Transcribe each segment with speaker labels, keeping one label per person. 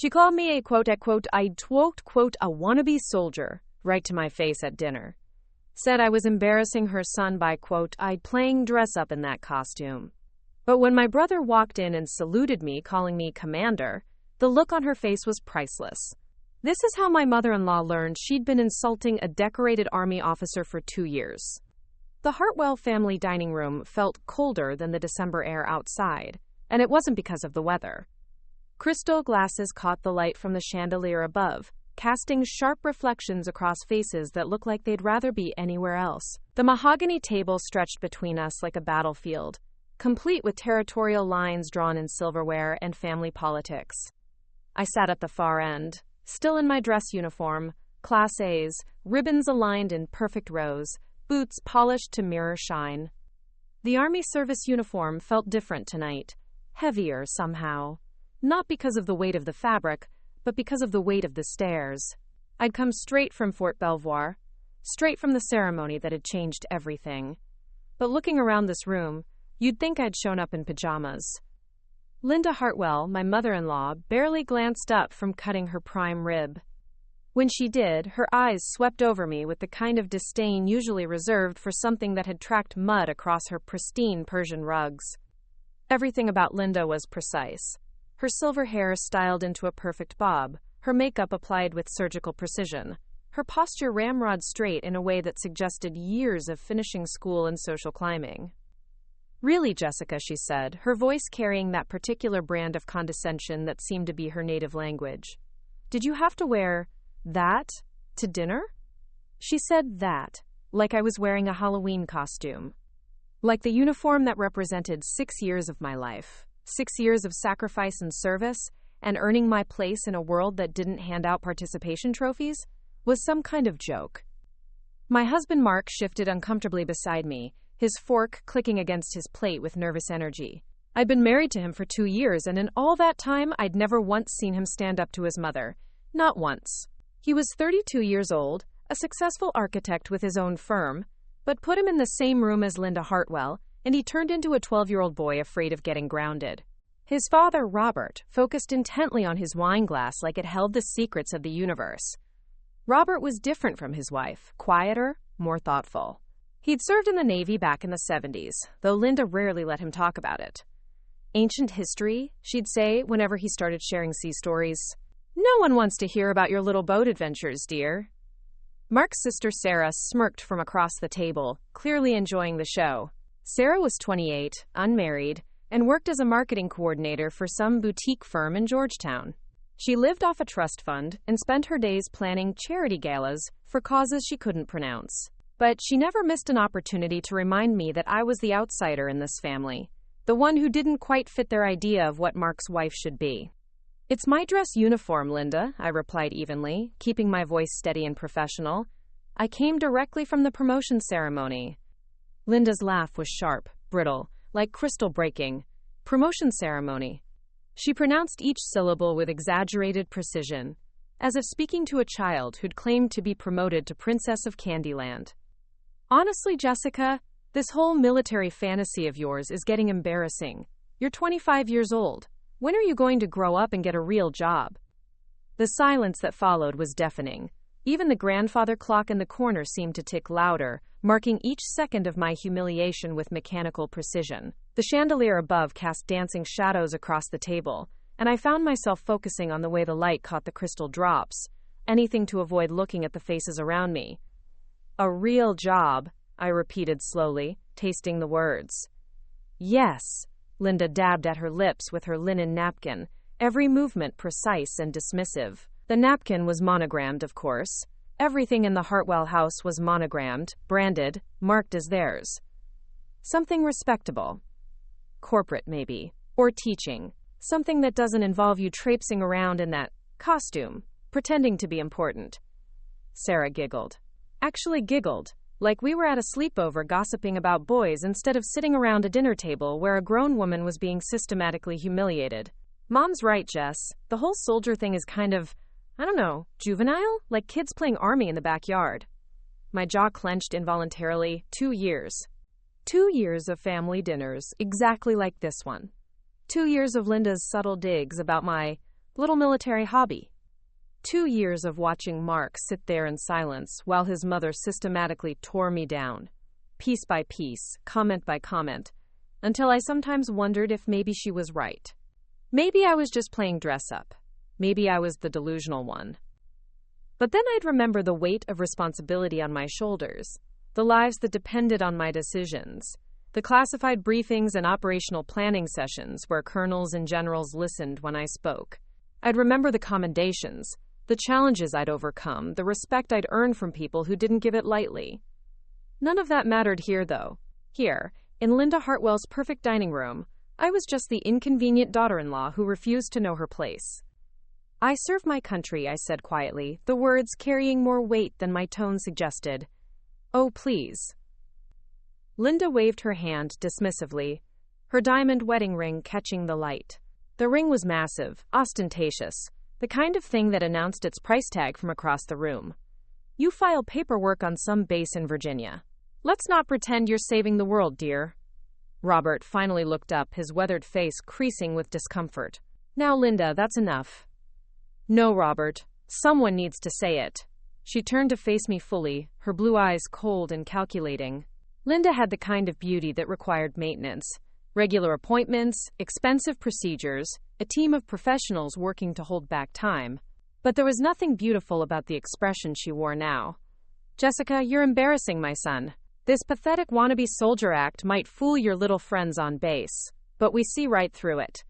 Speaker 1: She called me a quote-unquote a wannabe soldier, right to my face at dinner. Said I was embarrassing her son by I'd playing dress up in that costume. But when my brother walked in and saluted me, calling me commander, the look on her face was priceless. This is how my mother-in-law learned she'd been insulting a decorated army officer for 2 years. The Hartwell family dining room felt colder than the December air outside, and it wasn't because of the weather. Crystal glasses caught the light from the chandelier above, casting sharp reflections across faces that looked like they'd rather be anywhere else. The mahogany table stretched between us like a battlefield, complete with territorial lines drawn in silverware and family politics. I sat at the far end, still in my dress uniform, Class A's, ribbons aligned in perfect rows, boots polished to mirror shine. The Army service uniform felt different tonight, heavier somehow. Not because of the weight of the fabric, but because of the weight of the stairs. I'd come straight from Fort Belvoir, straight from the ceremony that had changed everything. But looking around this room, you'd think I'd shown up in pajamas. Linda Hartwell, my mother-in-law, barely glanced up from cutting her prime rib. When she did, her eyes swept over me with the kind of disdain usually reserved for something that had tracked mud across her pristine Persian rugs. Everything about Linda was precise. Her silver hair styled into a perfect bob, her makeup applied with surgical precision, her posture ramrod straight in a way that suggested years of finishing school and social climbing. "Really, Jessica," she said, her voice carrying that particular brand of condescension that seemed to be her native language. "Did you have to wear that to dinner?" She said that, like I was wearing a Halloween costume. Like the uniform that represented 6 years of my life, 6 years of sacrifice and service, and earning my place in a world that didn't hand out participation trophies, was some kind of joke. My husband Mark shifted uncomfortably beside me, his fork clicking against his plate with nervous energy. I'd been married to him for 2 years, and in all that time, I'd never once seen him stand up to his mother. Not once. He was 32 years old, a successful architect with his own firm, but put him in the same room as Linda Hartwell, and he turned into a 12-year-old boy afraid of getting grounded. His father, Robert, focused intently on his wine glass like it held the secrets of the universe. Robert was different from his wife, quieter, more thoughtful. He'd served in the Navy back in the 70s, though Linda rarely let him talk about it. "Ancient history," she'd say whenever he started sharing sea stories. "No one wants to hear about your little boat adventures, dear." Mark's sister Sarah smirked from across the table, clearly enjoying the show. Sarah was 28, unmarried, and worked as a marketing coordinator for some boutique firm in Georgetown. She lived off a trust fund and spent her days planning charity galas for causes she couldn't pronounce. But she never missed an opportunity to remind me that I was the outsider in this family, the one who didn't quite fit their idea of what Mark's wife should be. "It's my dress uniform, Linda," I replied evenly, keeping my voice steady and professional. "I came directly from the promotion ceremony." Linda's laugh was sharp, brittle, like crystal breaking. "Promotion ceremony." She pronounced each syllable with exaggerated precision, as if speaking to a child who'd claimed to be promoted to Princess of Candyland. "Honestly, Jessica, this whole military fantasy of yours is getting embarrassing. You're 25 years old. When are you going to grow up and get a real job?" The silence that followed was deafening. Even the grandfather clock in the corner seemed to tick louder, marking each second of my humiliation with mechanical precision. The chandelier above cast dancing shadows across the table, and I found myself focusing on the way the light caught the crystal drops, anything to avoid looking at the faces around me. "A real job," I repeated slowly, tasting the words. "Yes." Linda dabbed at her lips with her linen napkin, every movement precise and dismissive. The napkin was monogrammed, of course. Everything in the Hartwell house was monogrammed, branded, marked as theirs. Something respectable. Corporate, maybe. Or teaching. Something that doesn't involve you traipsing around in that costume, pretending to be important. Sarah giggled. Actually giggled, like we were at a sleepover gossiping about boys instead of sitting around a dinner table where a grown woman was being systematically humiliated. "Mom's right, Jess. The whole soldier thing is kind of, I don't know, juvenile? Like kids playing army in the backyard." My jaw clenched involuntarily. 2 years. 2 years of family dinners, exactly like this one. 2 years of Linda's subtle digs about my little military hobby. 2 years of watching Mark sit there in silence while his mother systematically tore me down, piece by piece, comment by comment, until I sometimes wondered if maybe she was right. Maybe I was just playing dress up. Maybe I was the delusional one. But then I'd remember the weight of responsibility on my shoulders, the lives that depended on my decisions, the classified briefings and operational planning sessions where colonels and generals listened when I spoke. I'd remember the commendations, the challenges I'd overcome, the respect I'd earned from people who didn't give it lightly. None of that mattered here, though. Here, in Linda Hartwell's perfect dining room, I was just the inconvenient daughter-in-law who refused to know her place. "I serve my country," I said quietly, the words carrying more weight than my tone suggested. "Oh, please." Linda waved her hand dismissively, her diamond wedding ring catching the light. The ring was massive, ostentatious, the kind of thing that announced its price tag from across the room. "You file paperwork on some base in Virginia. Let's not pretend you're saving the world, dear." Robert finally looked up, his weathered face creasing with discomfort. "Now, Linda, that's enough." "No, Robert. Someone needs to say it." She turned to face me fully, her blue eyes cold and calculating. Linda had the kind of beauty that required maintenance. Regular appointments, expensive procedures, a team of professionals working to hold back time. But there was nothing beautiful about the expression she wore now. "Jessica, you're embarrassing my son. This pathetic wannabe soldier act might fool your little friends on base, but we see right through it.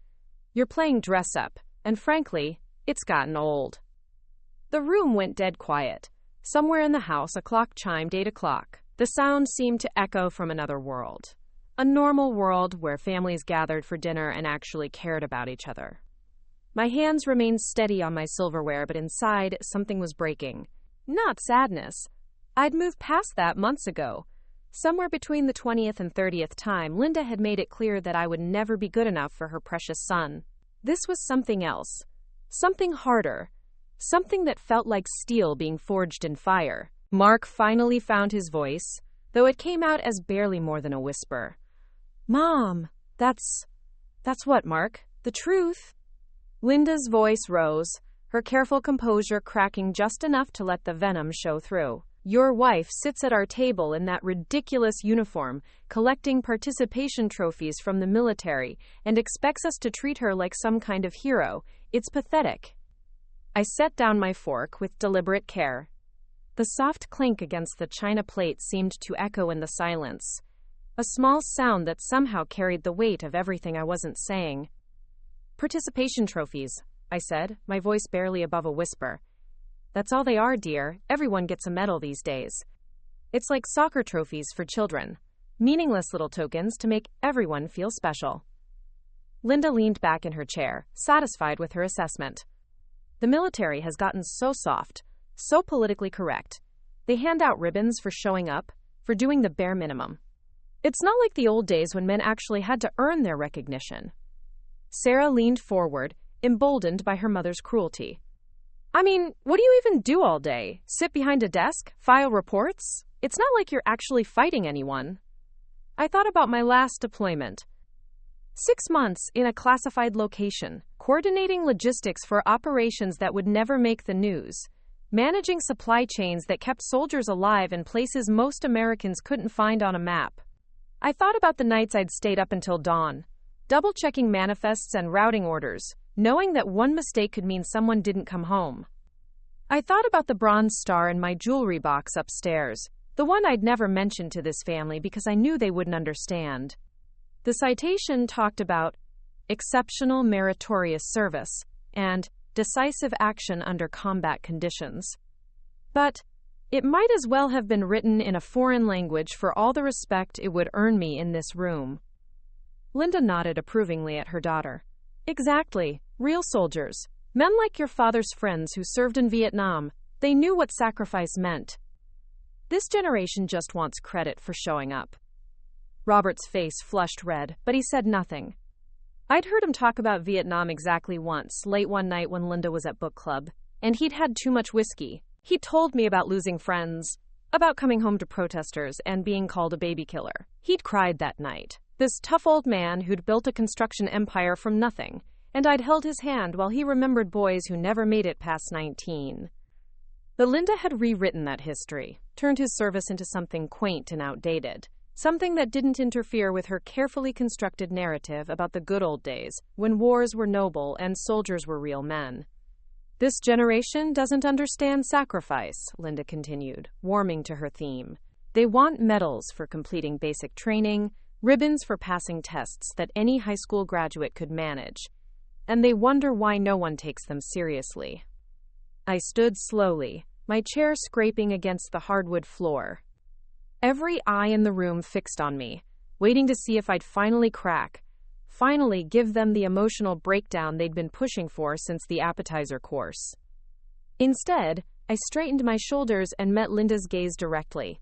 Speaker 1: You're playing dress up, and frankly, it's gotten old." The room went dead quiet. Somewhere in the house, a clock chimed 8 o'clock. The sound seemed to echo from another world. A normal world where families gathered for dinner and actually cared about each other. My hands remained steady on my silverware, but inside, something was breaking. Not sadness. I'd moved past that months ago. Somewhere between the 20th and 30th time, Linda had made it clear that I would never be good enough for her precious son. This was something else. Something harder. Something that felt like steel being forged in fire. Mark finally found his voice, though it came out as barely more than a whisper. "Mom, that's what, Mark? The truth?" Linda's voice rose, her careful composure cracking just enough to let the venom show through. "Your wife sits at our table in that ridiculous uniform, collecting participation trophies from the military, and expects us to treat her like some kind of hero. It's pathetic." I set down my fork with deliberate care. The soft clink against the china plate seemed to echo in the silence, a small sound that somehow carried the weight of everything I wasn't saying. "Participation trophies," I said, my voice barely above a whisper. "That's all they are, dear. Everyone gets a medal these days. It's like soccer trophies for children. Meaningless little tokens to make everyone feel special." Linda leaned back in her chair, satisfied with her assessment. "The military has gotten so soft, so politically correct. They hand out ribbons for showing up, for doing the bare minimum. It's not like the old days when men actually had to earn their recognition." Sarah leaned forward, emboldened by her mother's cruelty. "I mean, what do you even do all day? Sit behind a desk? File reports? It's not like you're actually fighting anyone." I thought about my last deployment. 6 months in a classified location, coordinating logistics for operations that would never make the news, managing supply chains that kept soldiers alive in places most Americans couldn't find on a map. I thought about the nights I'd stayed up until dawn, double-checking manifests and routing orders, knowing that one mistake could mean someone didn't come home. I thought about the bronze star in my jewelry box upstairs, the one I'd never mentioned to this family because I knew they wouldn't understand. The citation talked about exceptional meritorious service and decisive action under combat conditions. But it might as well have been written in a foreign language for all the respect it would earn me in this room. Linda nodded approvingly at her daughter. "Exactly. Real soldiers. Men like your father's friends who served in Vietnam. They knew what sacrifice meant. This generation just wants credit for showing up." Robert's face flushed red, but he said nothing. I'd heard him talk about Vietnam exactly once, late one night when Linda was at book club, and he'd had too much whiskey. He told me about losing friends, about coming home to protesters and being called a baby killer. He'd cried that night. This tough old man who'd built a construction empire from nothing, and I'd held his hand while he remembered boys who never made it past 19. But Linda had rewritten that history, turned his service into something quaint and outdated, something that didn't interfere with her carefully constructed narrative about the good old days, when wars were noble and soldiers were real men. This generation doesn't understand sacrifice, Linda continued, warming to her theme. They want medals for completing basic training, ribbons for passing tests that any high school graduate could manage, and they wonder why no one takes them seriously. I stood slowly, my chair scraping against the hardwood floor. Every eye in the room fixed on me, waiting to see if I'd finally crack, finally give them the emotional breakdown they'd been pushing for since the appetizer course. Instead, I straightened my shoulders and met Linda's gaze directly.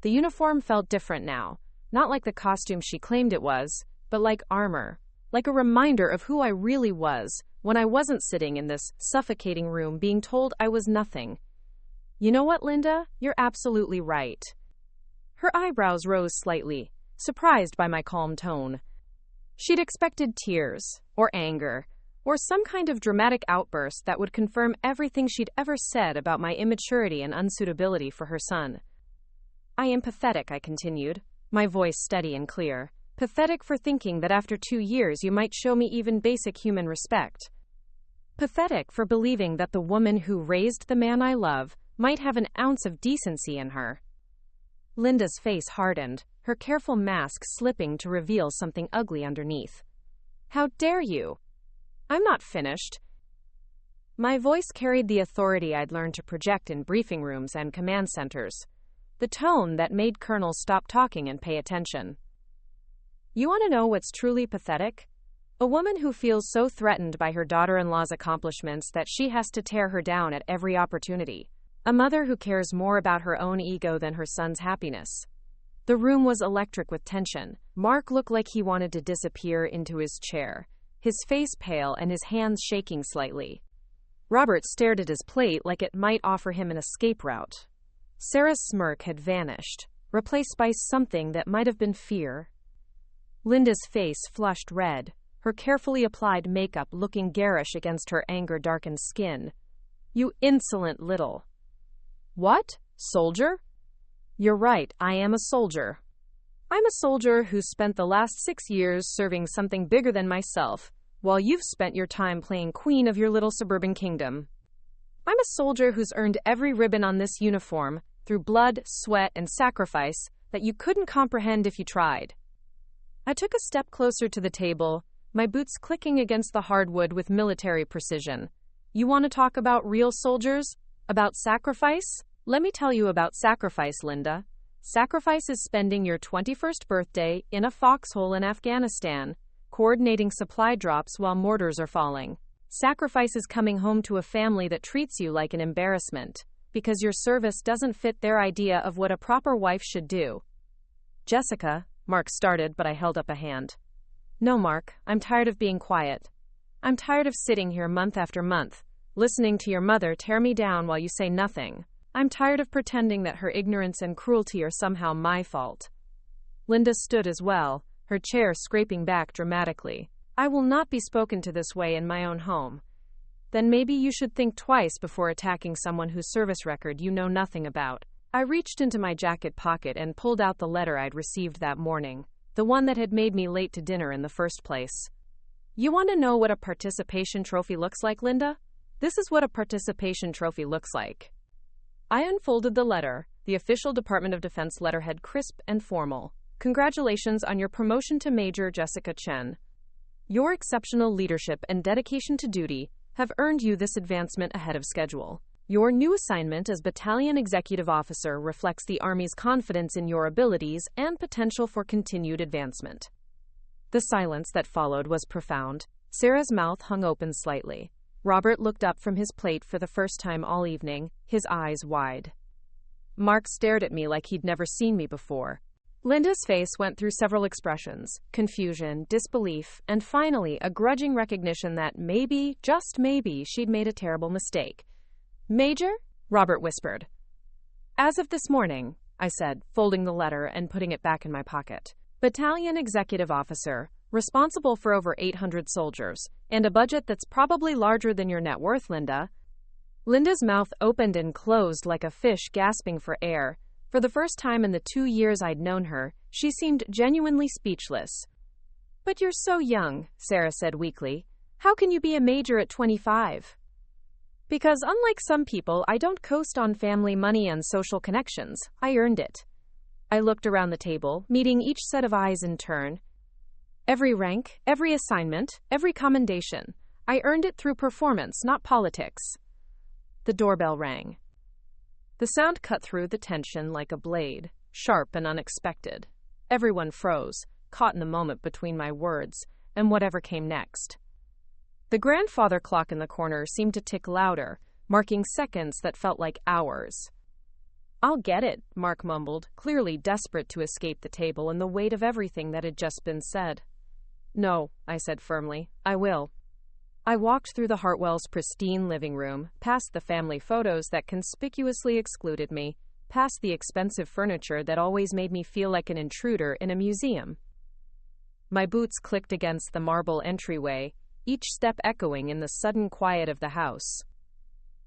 Speaker 1: The uniform felt different now, not like the costume she claimed it was, but like armor, like a reminder of who I really was when I wasn't sitting in this suffocating room being told I was nothing. You know what, Linda? You're absolutely right. Her eyebrows rose slightly, surprised by my calm tone. She'd expected tears, or anger, or some kind of dramatic outburst that would confirm everything she'd ever said about my immaturity and unsuitability for her son. I am pathetic, I continued, my voice steady and clear. Pathetic for thinking that after 2 years you might show me even basic human respect. Pathetic for believing that the woman who raised the man I love might have an ounce of decency in her. Linda's face hardened, her careful mask slipping to reveal something ugly underneath. How dare you? I'm not finished. My voice carried the authority I'd learned to project in briefing rooms and command centers, the tone that made colonels stop talking and pay attention. You want to know what's truly pathetic? A woman who feels so threatened by her daughter-in-law's accomplishments that she has to tear her down at every opportunity. A mother who cares more about her own ego than her son's happiness. The room was electric with tension. Mark looked like he wanted to disappear into his chair, his face pale and his hands shaking slightly. Robert stared at his plate like it might offer him an escape route. Sarah's smirk had vanished, replaced by something that might have been fear. Linda's face flushed red, her carefully applied makeup looking garish against her anger-darkened skin. You insolent little... What? Soldier? You're right, I am a soldier. I'm a soldier who's spent the last 6 years serving something bigger than myself, while you've spent your time playing queen of your little suburban kingdom. I'm a soldier who's earned every ribbon on this uniform through blood, sweat, and sacrifice that you couldn't comprehend if you tried. I took a step closer to the table, my boots clicking against the hardwood with military precision. You want to talk about real soldiers? About sacrifice? Let me tell you about sacrifice, Linda. Sacrifice is spending your 21st birthday in a foxhole in Afghanistan, coordinating supply drops while mortars are falling. Sacrifice is coming home to a family that treats you like an embarrassment, because your service doesn't fit their idea of what a proper wife should do. Jessica, Mark started, but I held up a hand. No, Mark, I'm tired of being quiet. I'm tired of sitting here month after month, listening to your mother tear me down while you say nothing. I'm tired of pretending that her ignorance and cruelty are somehow my fault. Linda stood as well, her chair scraping back dramatically. I will not be spoken to this way in my own home. Then maybe you should think twice before attacking someone whose service record you know nothing about. I reached into my jacket pocket and pulled out the letter I'd received that morning, the one that had made me late to dinner in the first place. You want to know what a participation trophy looks like, Linda? This is what a participation trophy looks like. I unfolded the letter, the official Department of Defense letterhead crisp and formal. Congratulations on your promotion to Major Jessica Chen. Your exceptional leadership and dedication to duty have earned you this advancement ahead of schedule. Your new assignment as Battalion Executive Officer reflects the Army's confidence in your abilities and potential for continued advancement. The silence that followed was profound. Sarah's mouth hung open slightly. Robert looked up from his plate for the first time all evening, his eyes wide. Mark stared at me like he'd never seen me before. Linda's face went through several expressions: confusion, disbelief, and finally a grudging recognition that maybe, just maybe, she'd made a terrible mistake. Major? Robert whispered. As of this morning, I said, folding the letter and putting it back in my pocket. Battalion Executive Officer, responsible for over 800 soldiers, and a budget that's probably larger than your net worth, Linda. Linda's mouth opened and closed like a fish gasping for air. For the first time in the 2 years I'd known her, she seemed genuinely speechless. But you're so young, Sarah said weakly. How can you be a major at 25? Because unlike some people, I don't coast on family money and social connections. I earned it. I looked around the table, meeting each set of eyes in turn. Every rank, every assignment, every commendation. I earned it through performance, not politics. The doorbell rang. The sound cut through the tension like a blade, sharp and unexpected. Everyone froze, caught in the moment between my words and whatever came next. The grandfather clock in the corner seemed to tick louder, marking seconds that felt like hours. I'll get it, Mark mumbled, clearly desperate to escape the table and the weight of everything that had just been said. No, I said firmly, I will. I walked through the Hartwell's pristine living room, past the family photos that conspicuously excluded me, past the expensive furniture that always made me feel like an intruder in a museum. My boots clicked against the marble entryway, each step echoing in the sudden quiet of the house.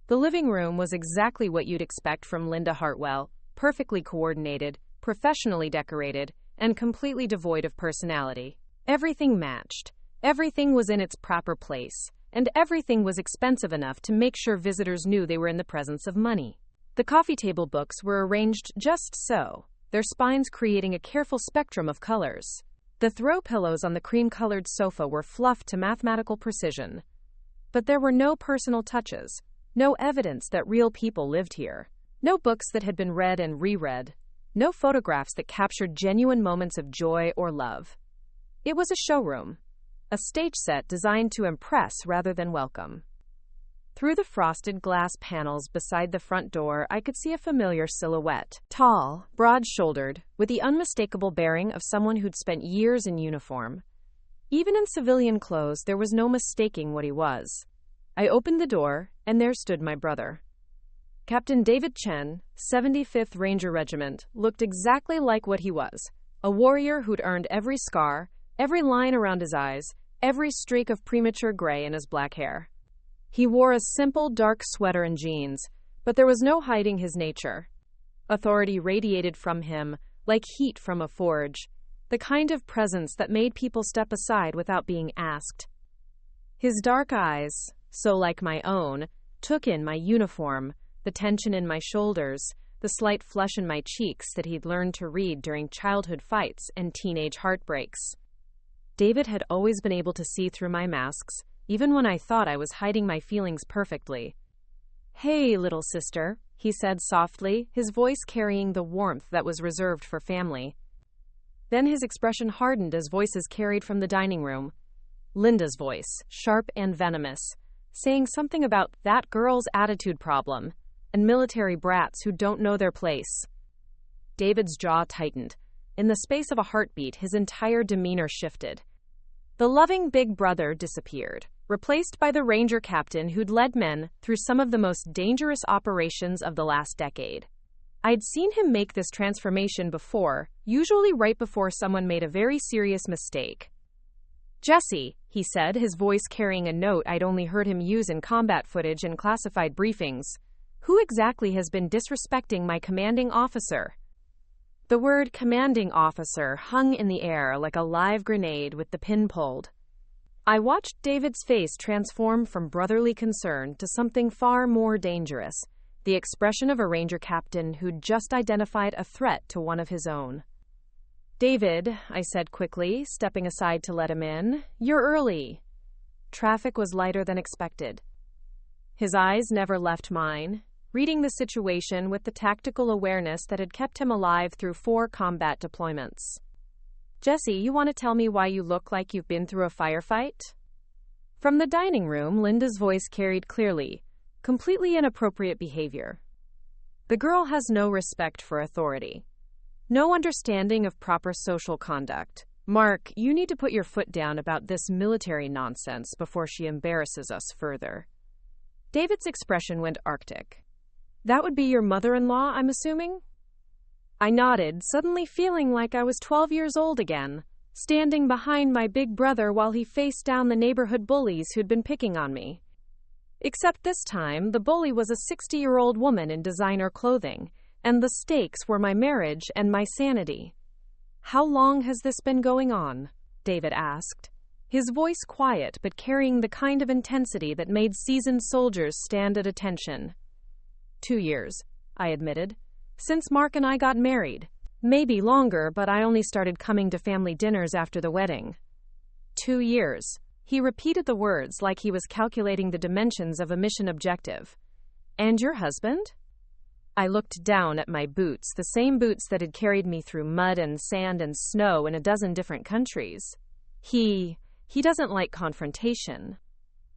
Speaker 1: The living room was exactly what you'd expect from Linda Hartwell, perfectly coordinated, professionally decorated, and completely devoid of personality. Everything matched. Everything was in its proper place, and everything was expensive enough to make sure visitors knew they were in the presence of money. The coffee table books were arranged just so, their spines creating a careful spectrum of colors. The throw pillows on the cream-colored sofa were fluffed to mathematical precision. But there were no personal touches, no evidence that real people lived here, no books that had been read and reread, no photographs that captured genuine moments of joy or love. It was a showroom, a stage set designed to impress rather than welcome. Through the frosted glass panels beside the front door, I could see a familiar silhouette. Tall, broad-shouldered, with the unmistakable bearing of someone who'd spent years in uniform. Even in civilian clothes, there was no mistaking what he was. I opened the door, and there stood my brother. Captain David Chen, 75th Ranger Regiment, looked exactly like what he was, a warrior who'd earned every scar, every line around his eyes, every streak of premature gray in his black hair. He wore a simple, dark sweater and jeans, but there was no hiding his nature. Authority radiated from him, like heat from a forge, the kind of presence that made people step aside without being asked. His dark eyes, so like my own, took in my uniform, the tension in my shoulders, the slight flush in my cheeks that he'd learned to read during childhood fights and teenage heartbreaks. David had always been able to see through my masks, even when I thought I was hiding my feelings perfectly. "Hey, little sister," he said softly, his voice carrying the warmth that was reserved for family. Then his expression hardened as voices carried from the dining room. Linda's voice, sharp and venomous, saying something about that girl's attitude problem and military brats who don't know their place. David's jaw tightened. In the space of a heartbeat, his entire demeanor shifted. The loving big brother disappeared, replaced by the Ranger captain who'd led men through some of the most dangerous operations of the last decade. I'd seen him make this transformation before, usually right before someone made a very serious mistake. "Jesse," he said, his voice carrying a note I'd only heard him use in combat footage and classified briefings. "Who exactly has been disrespecting my commanding officer?" The word commanding officer hung in the air like a live grenade with the pin pulled. I watched David's face transform from brotherly concern to something far more dangerous, the expression of a Ranger captain who'd just identified a threat to one of his own. "David," I said quickly, stepping aside to let him in, "you're early." Traffic was lighter than expected. His eyes never left mine, reading the situation with the tactical awareness that had kept him alive through 4 combat deployments. "Jesse, you want to tell me why you look like you've been through a firefight?" From the dining room, Linda's voice carried clearly, completely inappropriate behavior. The girl has no respect for authority. No understanding of proper social conduct. "Mark, you need to put your foot down about this military nonsense before she embarrasses us further." David's expression went arctic. "That would be your mother-in-law, I'm assuming?" I nodded, suddenly feeling like I was 12 years old again, standing behind my big brother while he faced down the neighborhood bullies who'd been picking on me. Except this time, the bully was a 60-year-old woman in designer clothing, and the stakes were my marriage and my sanity. "How long has this been going on?" David asked, his voice quiet but carrying the kind of intensity that made seasoned soldiers stand at attention. 2 years, I admitted. Since Mark and I got married. Maybe longer, but I only started coming to family dinners after the wedding. 2 years. He repeated the words like he was calculating the dimensions of a mission objective. "And your husband?" I looked down at my boots, the same boots that had carried me through mud and sand and snow in a dozen different countries. He doesn't like confrontation."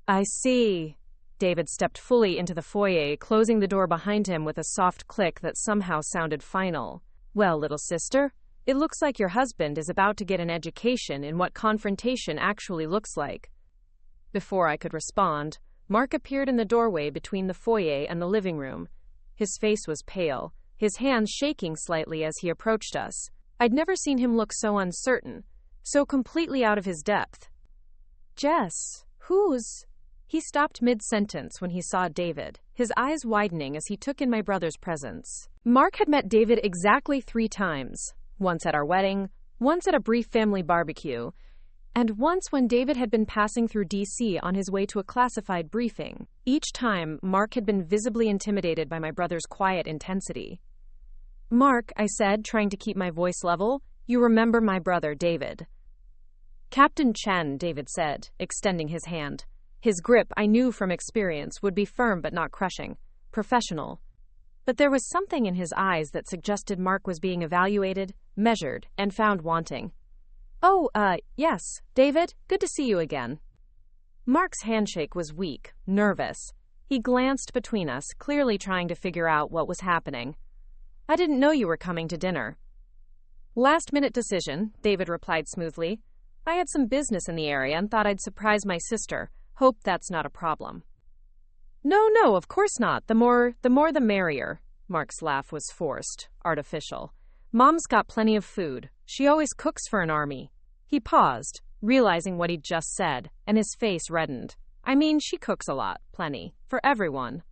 Speaker 1: "I see." David stepped fully into the foyer, closing the door behind him with a soft click that somehow sounded final. "Well, little sister, it looks like your husband is about to get an education in what confrontation actually looks like." Before I could respond, Mark appeared in the doorway between the foyer and the living room. His face was pale, his hands shaking slightly as he approached us. I'd never seen him look so uncertain, so completely out of his depth. "Jess, who's—" He stopped mid-sentence when he saw David, his eyes widening as he took in my brother's presence. Mark had met David exactly 3 times, once at our wedding, once at a brief family barbecue, and once when David had been passing through D.C. on his way to a classified briefing. Each time, Mark had been visibly intimidated by my brother's quiet intensity. "Mark," I said, trying to keep my voice level, "you remember my brother, David." "Captain Chen," David said, extending his hand. His grip, I knew from experience, would be firm but not crushing, professional. But there was something in his eyes that suggested Mark was being evaluated, measured, and found wanting. "Oh, yes, David, good to see you again." Mark's handshake was weak, nervous. He glanced between us, clearly trying to figure out what was happening. "I didn't know you were coming to dinner." "Last-minute decision," David replied smoothly. "I had some business in the area and thought I'd surprise my sister. Hope that's not a problem." No, of course not. The more the merrier." Mark's laugh was forced, artificial. "Mom's got plenty of food. She always cooks for an army." He paused, realizing what he'd just said, and his face reddened. "I mean, she cooks a lot, plenty, for everyone."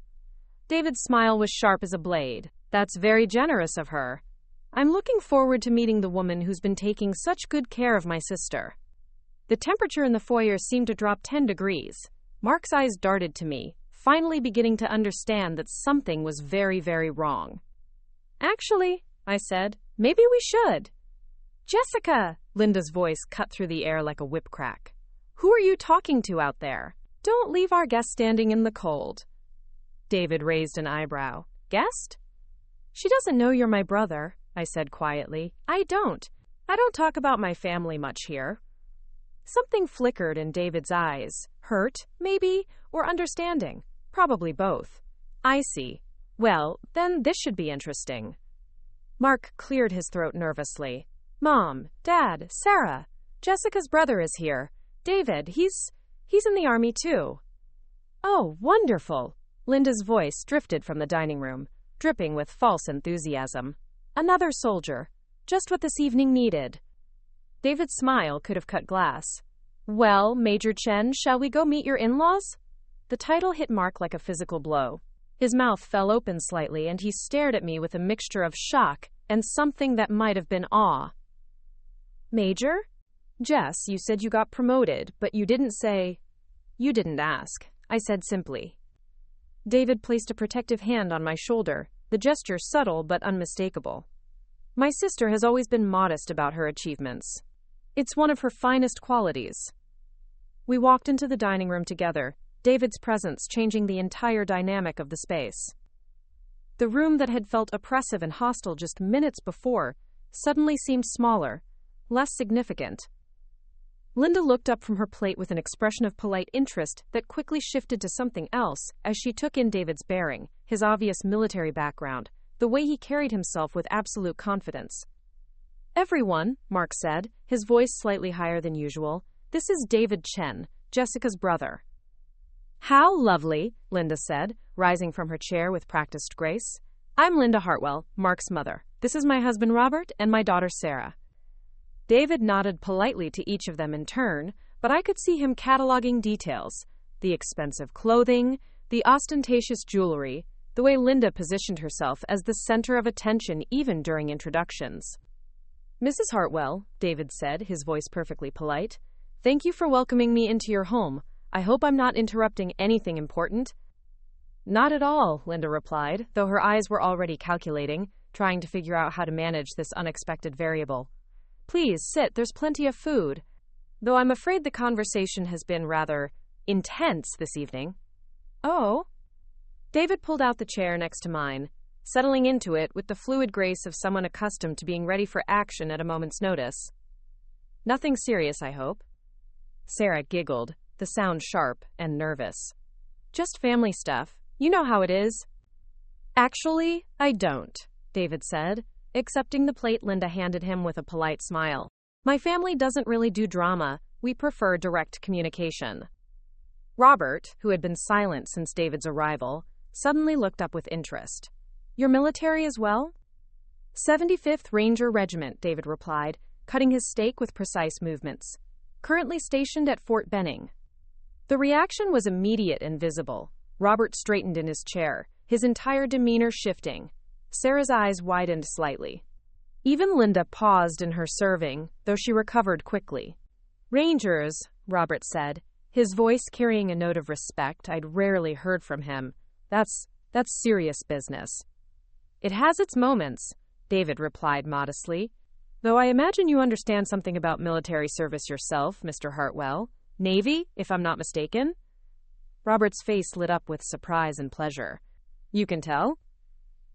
Speaker 1: David's smile was sharp as a blade. "That's very generous of her. I'm looking forward to meeting the woman who's been taking such good care of my sister." The temperature in the foyer seemed to drop 10 degrees. Mark's eyes darted to me, finally beginning to understand that something was very, very wrong. "Actually," I said, "maybe we should." "Jessica!" Linda's voice cut through the air like a whip crack. "Who are you talking to out there? Don't leave our guest standing in the cold." David raised an eyebrow. "Guest?" "She doesn't know you're my brother," I said quietly. I don't talk about my family much here." Something flickered in David's eyes. Hurt, maybe, or understanding. Probably both. "I see. Well, then this should be interesting." Mark cleared his throat nervously. "Mom, Dad, Sarah, Jessica's brother is here. David, he's in the army too." "Oh, wonderful." Linda's voice drifted from the dining room, dripping with false enthusiasm. "Another soldier. Just what this evening needed." David's smile could have cut glass. "Well, Major Chen, shall we go meet your in-laws?" The title hit Mark like a physical blow. His mouth fell open slightly, and he stared at me with a mixture of shock and something that might have been awe. "Major? Jess, you said you got promoted, but you didn't say—" "You didn't ask," I said simply. David placed a protective hand on my shoulder, the gesture subtle but unmistakable. "My sister has always been modest about her achievements. It's one of her finest qualities." We walked into the dining room together, David's presence changing the entire dynamic of the space. The room that had felt oppressive and hostile just minutes before suddenly seemed smaller, less significant. Linda looked up from her plate with an expression of polite interest that quickly shifted to something else as she took in David's bearing, his obvious military background, the way he carried himself with absolute confidence. "Everyone," Mark said, his voice slightly higher than usual, "this is David Chen, Jessica's brother." "How lovely," Linda said, rising from her chair with practiced grace. "I'm Linda Hartwell, Mark's mother. This is my husband Robert and my daughter Sarah." David nodded politely to each of them in turn, but I could see him cataloging details: the expensive clothing, the ostentatious jewelry, the way Linda positioned herself as the center of attention even during introductions. "Mrs. Hartwell," David said, his voice perfectly polite, "thank you for welcoming me into your home. I hope I'm not interrupting anything important." "Not at all," Linda replied, though her eyes were already calculating, trying to figure out how to manage this unexpected variable. "Please sit, there's plenty of food. Though I'm afraid the conversation has been rather intense this evening." "Oh?" David pulled out the chair next to mine, settling into it with the fluid grace of someone accustomed to being ready for action at a moment's notice. "Nothing serious, I hope?" Sarah giggled, the sound sharp and nervous. "Just family stuff. You know how it is." "Actually, I don't," David said, accepting the plate Linda handed him with a polite smile. "My family doesn't really do drama. We prefer direct communication." Robert, who had been silent since David's arrival, suddenly looked up with interest. "You're military as well?" 75th Ranger Regiment, David replied, cutting his steak with precise movements. "Currently stationed at Fort Benning." The reaction was immediate and visible. Robert straightened in his chair, his entire demeanor shifting. Sarah's eyes widened slightly. Even Linda paused in her serving, though she recovered quickly. "Rangers," Robert said, his voice carrying a note of respect I'd rarely heard from him. That's serious business." "It has its moments," David replied modestly. "Though I imagine you understand something about military service yourself, Mr. Hartwell. Navy, if I'm not mistaken?" Robert's face lit up with surprise and pleasure. "You can tell?"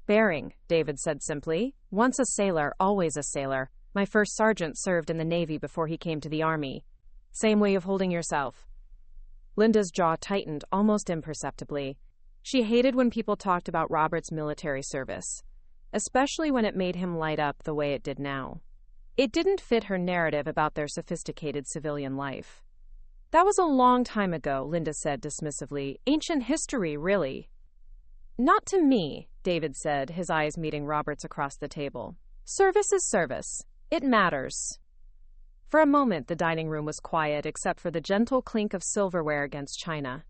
Speaker 1: "Bearing," David said simply. "Once a sailor, always a sailor. My first sergeant served in the Navy before he came to the Army. Same way of holding yourself." Linda's jaw tightened almost imperceptibly. She hated when people talked about Robert's military service, especially when it made him light up the way it did now. It didn't fit her narrative about their sophisticated civilian life. "That was a long time ago," Linda said dismissively. "Ancient history, really." "Not to me," David said, his eyes meeting Robert's across the table. "Service is service. It matters." For a moment, the dining room was quiet except for the gentle clink of silverware against china.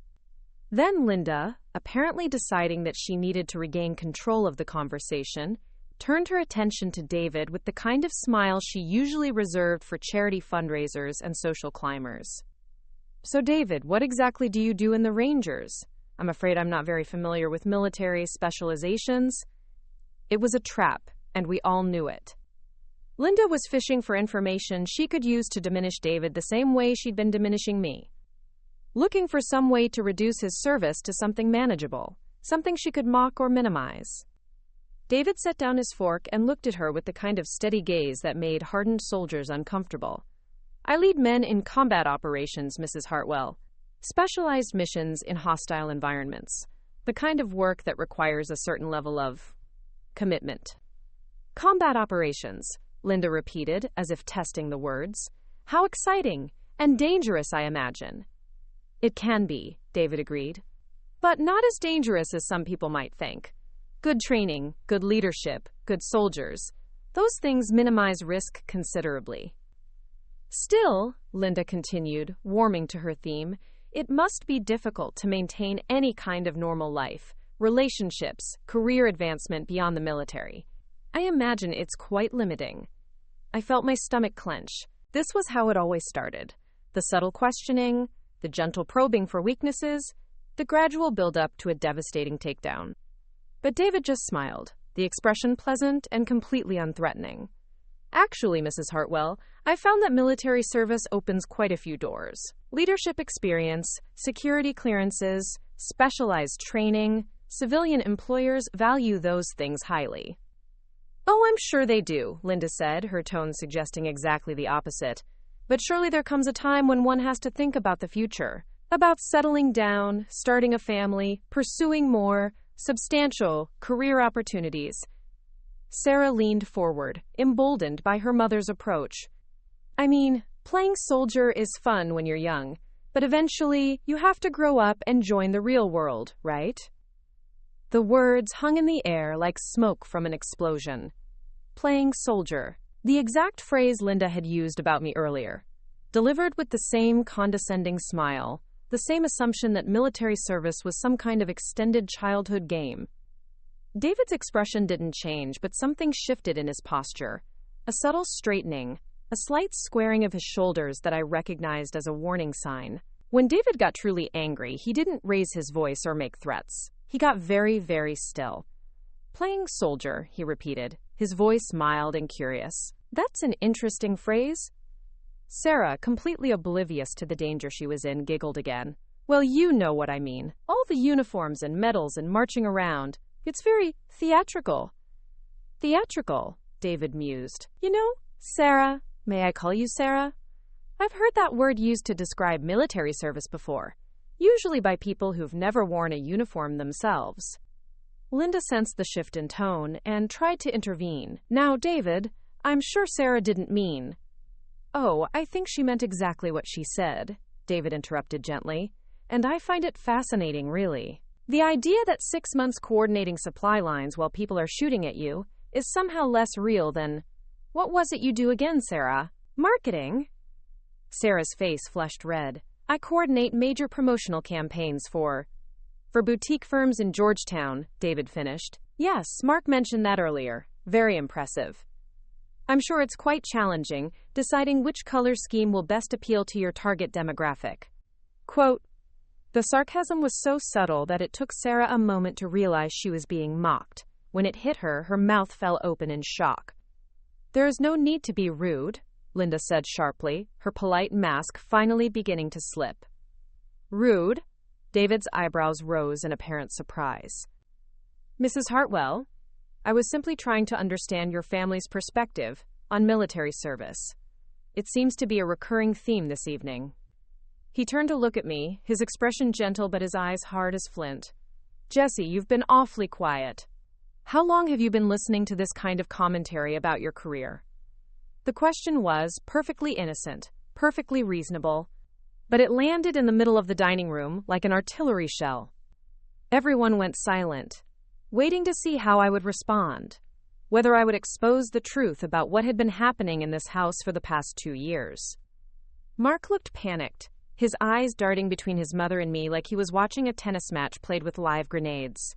Speaker 1: Then Linda, apparently deciding that she needed to regain control of the conversation, turned her attention to David with the kind of smile she usually reserved for charity fundraisers and social climbers. "So David, what exactly do you do in the Rangers? I'm afraid I'm not very familiar with military specializations." It was a trap, and we all knew it. Linda was fishing for information she could use to diminish David the same way she'd been diminishing me. Looking for some way to reduce his service to something manageable, something she could mock or minimize. David set down his fork and looked at her with the kind of steady gaze that made hardened soldiers uncomfortable. "I lead men in combat operations, Mrs. Hartwell. Specialized missions in hostile environments. The kind of work that requires a certain level of commitment." "Combat operations," Linda repeated, as if testing the words. "How exciting and dangerous, I imagine." "It can be," David agreed. "But not as dangerous as some people might think. Good training, good leadership, good soldiers. Those things minimize risk considerably." "Still," Linda continued, warming to her theme, "it must be difficult to maintain any kind of normal life, relationships, career advancement beyond the military. I imagine it's quite limiting." I felt my stomach clench. This was how it always started. The subtle questioning, the gentle probing for weaknesses, the gradual build-up to a devastating takedown. But David just smiled, the expression pleasant and completely unthreatening. "Actually, Mrs. Hartwell, I found that military service opens quite a few doors. Leadership experience, security clearances, specialized training. Civilian employers value those things highly." "Oh, I'm sure they do," Linda said, her tone suggesting exactly the opposite. "But surely there comes a time when one has to think about the future, about settling down, starting a family, pursuing more substantial career opportunities." Sarah leaned forward, emboldened by her mother's approach. "I mean, playing soldier is fun when you're young, but eventually you have to grow up and join the real world, right?" The words hung in the air like smoke from an explosion. Playing soldier. The exact phrase Linda had used about me earlier, delivered with the same condescending smile, the same assumption that military service was some kind of extended childhood game. David's expression didn't change, but something shifted in his posture. A subtle straightening, a slight squaring of his shoulders that I recognized as a warning sign. When David got truly angry, he didn't raise his voice or make threats. He got very, very still. "Playing soldier," he repeated, his voice mild and curious. "That's an interesting phrase." Sarah, completely oblivious to the danger she was in, giggled again. "Well, you know what I mean. All the uniforms and medals and marching around. It's very theatrical." "Theatrical," David mused. "You know, Sarah, may I call you Sarah? I've heard that word used to describe military service before, usually by people who've never worn a uniform themselves." Linda sensed the shift in tone and tried to intervene. "Now, David, I'm sure Sarah didn't mean—" "Oh, I think she meant exactly what she said," David interrupted gently. "And I find it fascinating, really. The idea that 6 months coordinating supply lines while people are shooting at you is somehow less real than— What was it you do again, Sarah? Marketing?" Sarah's face flushed red. "I coordinate major promotional campaigns for boutique firms in Georgetown," David finished. "Yes, Mark mentioned that earlier. Very impressive. I'm sure it's quite challenging deciding which color scheme will best appeal to your target demographic." Quote, the sarcasm was so subtle that it took Sarah a moment to realize she was being mocked. When it hit her, her mouth fell open in shock. "There is no need to be rude," Linda said sharply, her polite mask finally beginning to slip. "Rude?" David's eyebrows rose in apparent surprise. "Mrs. Hartwell, I was simply trying to understand your family's perspective on military service. It seems to be a recurring theme this evening." He turned to look at me, his expression gentle but his eyes hard as flint. "Jessie, you've been awfully quiet. How long have you been listening to this kind of commentary about your career?" The question was perfectly innocent, perfectly reasonable, but it landed in the middle of the dining room like an artillery shell. Everyone went silent, waiting to see how I would respond, whether I would expose the truth about what had been happening in this house for the past 2 years. Mark looked panicked, his eyes darting between his mother and me like he was watching a tennis match played with live grenades.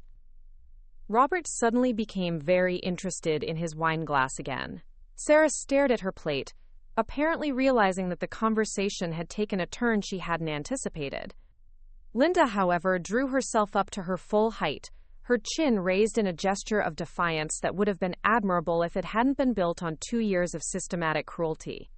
Speaker 1: Robert suddenly became very interested in his wine glass again. Sarah stared at her plate, apparently realizing that the conversation had taken a turn she hadn't anticipated. Linda, however, drew herself up to her full height, her chin raised in a gesture of defiance that would have been admirable if it hadn't been built on 2 years of systematic cruelty.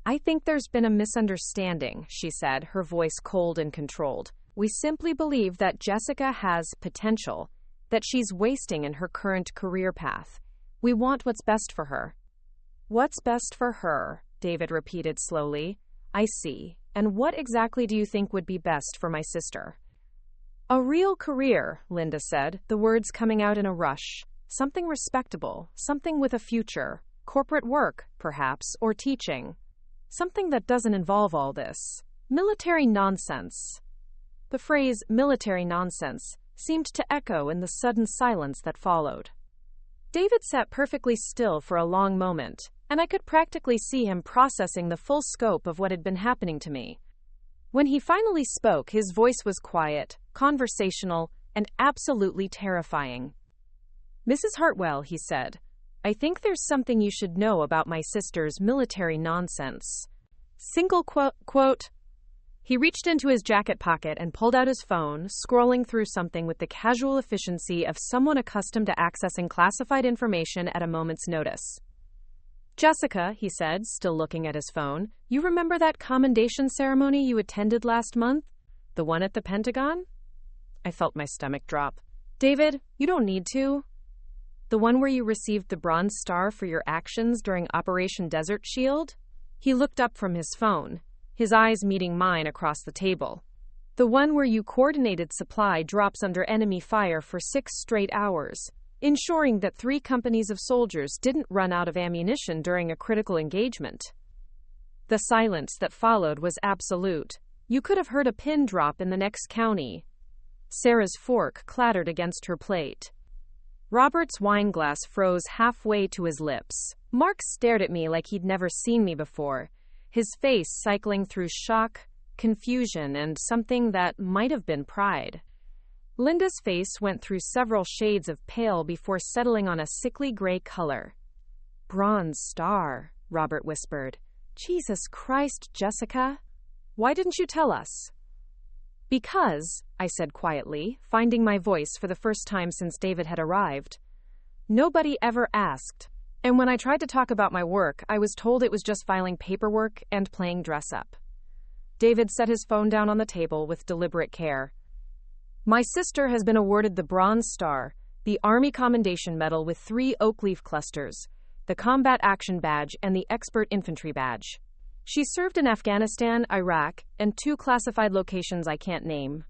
Speaker 1: "I think there's been a misunderstanding," she said, her voice cold and controlled. "We simply believe that Jessica has potential, that she's wasting in her current career path. We want what's best for her." "What's best for her?" David repeated slowly. "I see. And what exactly do you think would be best for my sister?" "A real career," Linda said, the words coming out in a rush. "Something respectable, something with a future. Corporate work, perhaps, or teaching. Something that doesn't involve all this military nonsense." The phrase military nonsense seemed to echo in the sudden silence that followed. David sat perfectly still for a long moment, and I could practically see him processing the full scope of what had been happening to me. When he finally spoke, his voice was quiet, conversational, and absolutely terrifying. "Mrs. Hartwell," he said, "I think there's something you should know about my sister's military nonsense. Single quote. He reached into his jacket pocket and pulled out his phone, scrolling through something with the casual efficiency of someone accustomed to accessing classified information at a moment's notice. "Jessica," he said, still looking at his phone, "you remember that commendation ceremony you attended last month? The one at the Pentagon?" I felt my stomach drop. "David, you don't need to." "The one where you received the Bronze Star for your actions during Operation Desert Shield?" He looked up from his phone, his eyes meeting mine across the table. "The one where you coordinated supply drops under enemy fire for 6 straight hours, ensuring that 3 companies of soldiers didn't run out of ammunition during a critical engagement." The silence that followed was absolute. You could have heard a pin drop in the next county. Sarah's fork clattered against her plate. Robert's wineglass froze halfway to his lips. Mark stared at me like he'd never seen me before, his face cycling through shock, confusion, and something that might have been pride. Linda's face went through several shades of pale before settling on a sickly gray color. "Bronze Star," Robert whispered. "Jesus Christ, Jessica. Why didn't you tell us?" "Because," I said quietly, finding my voice for the first time since David had arrived. "Nobody ever asked. And when I tried to talk about my work, I was told it was just filing paperwork and playing dress-up." David set his phone down on the table with deliberate care. "My sister has been awarded the Bronze Star, the Army Commendation Medal with 3 oak leaf clusters, the Combat Action Badge, and the Expert Infantry Badge. She served in Afghanistan, Iraq, and 2 classified locations I can't name.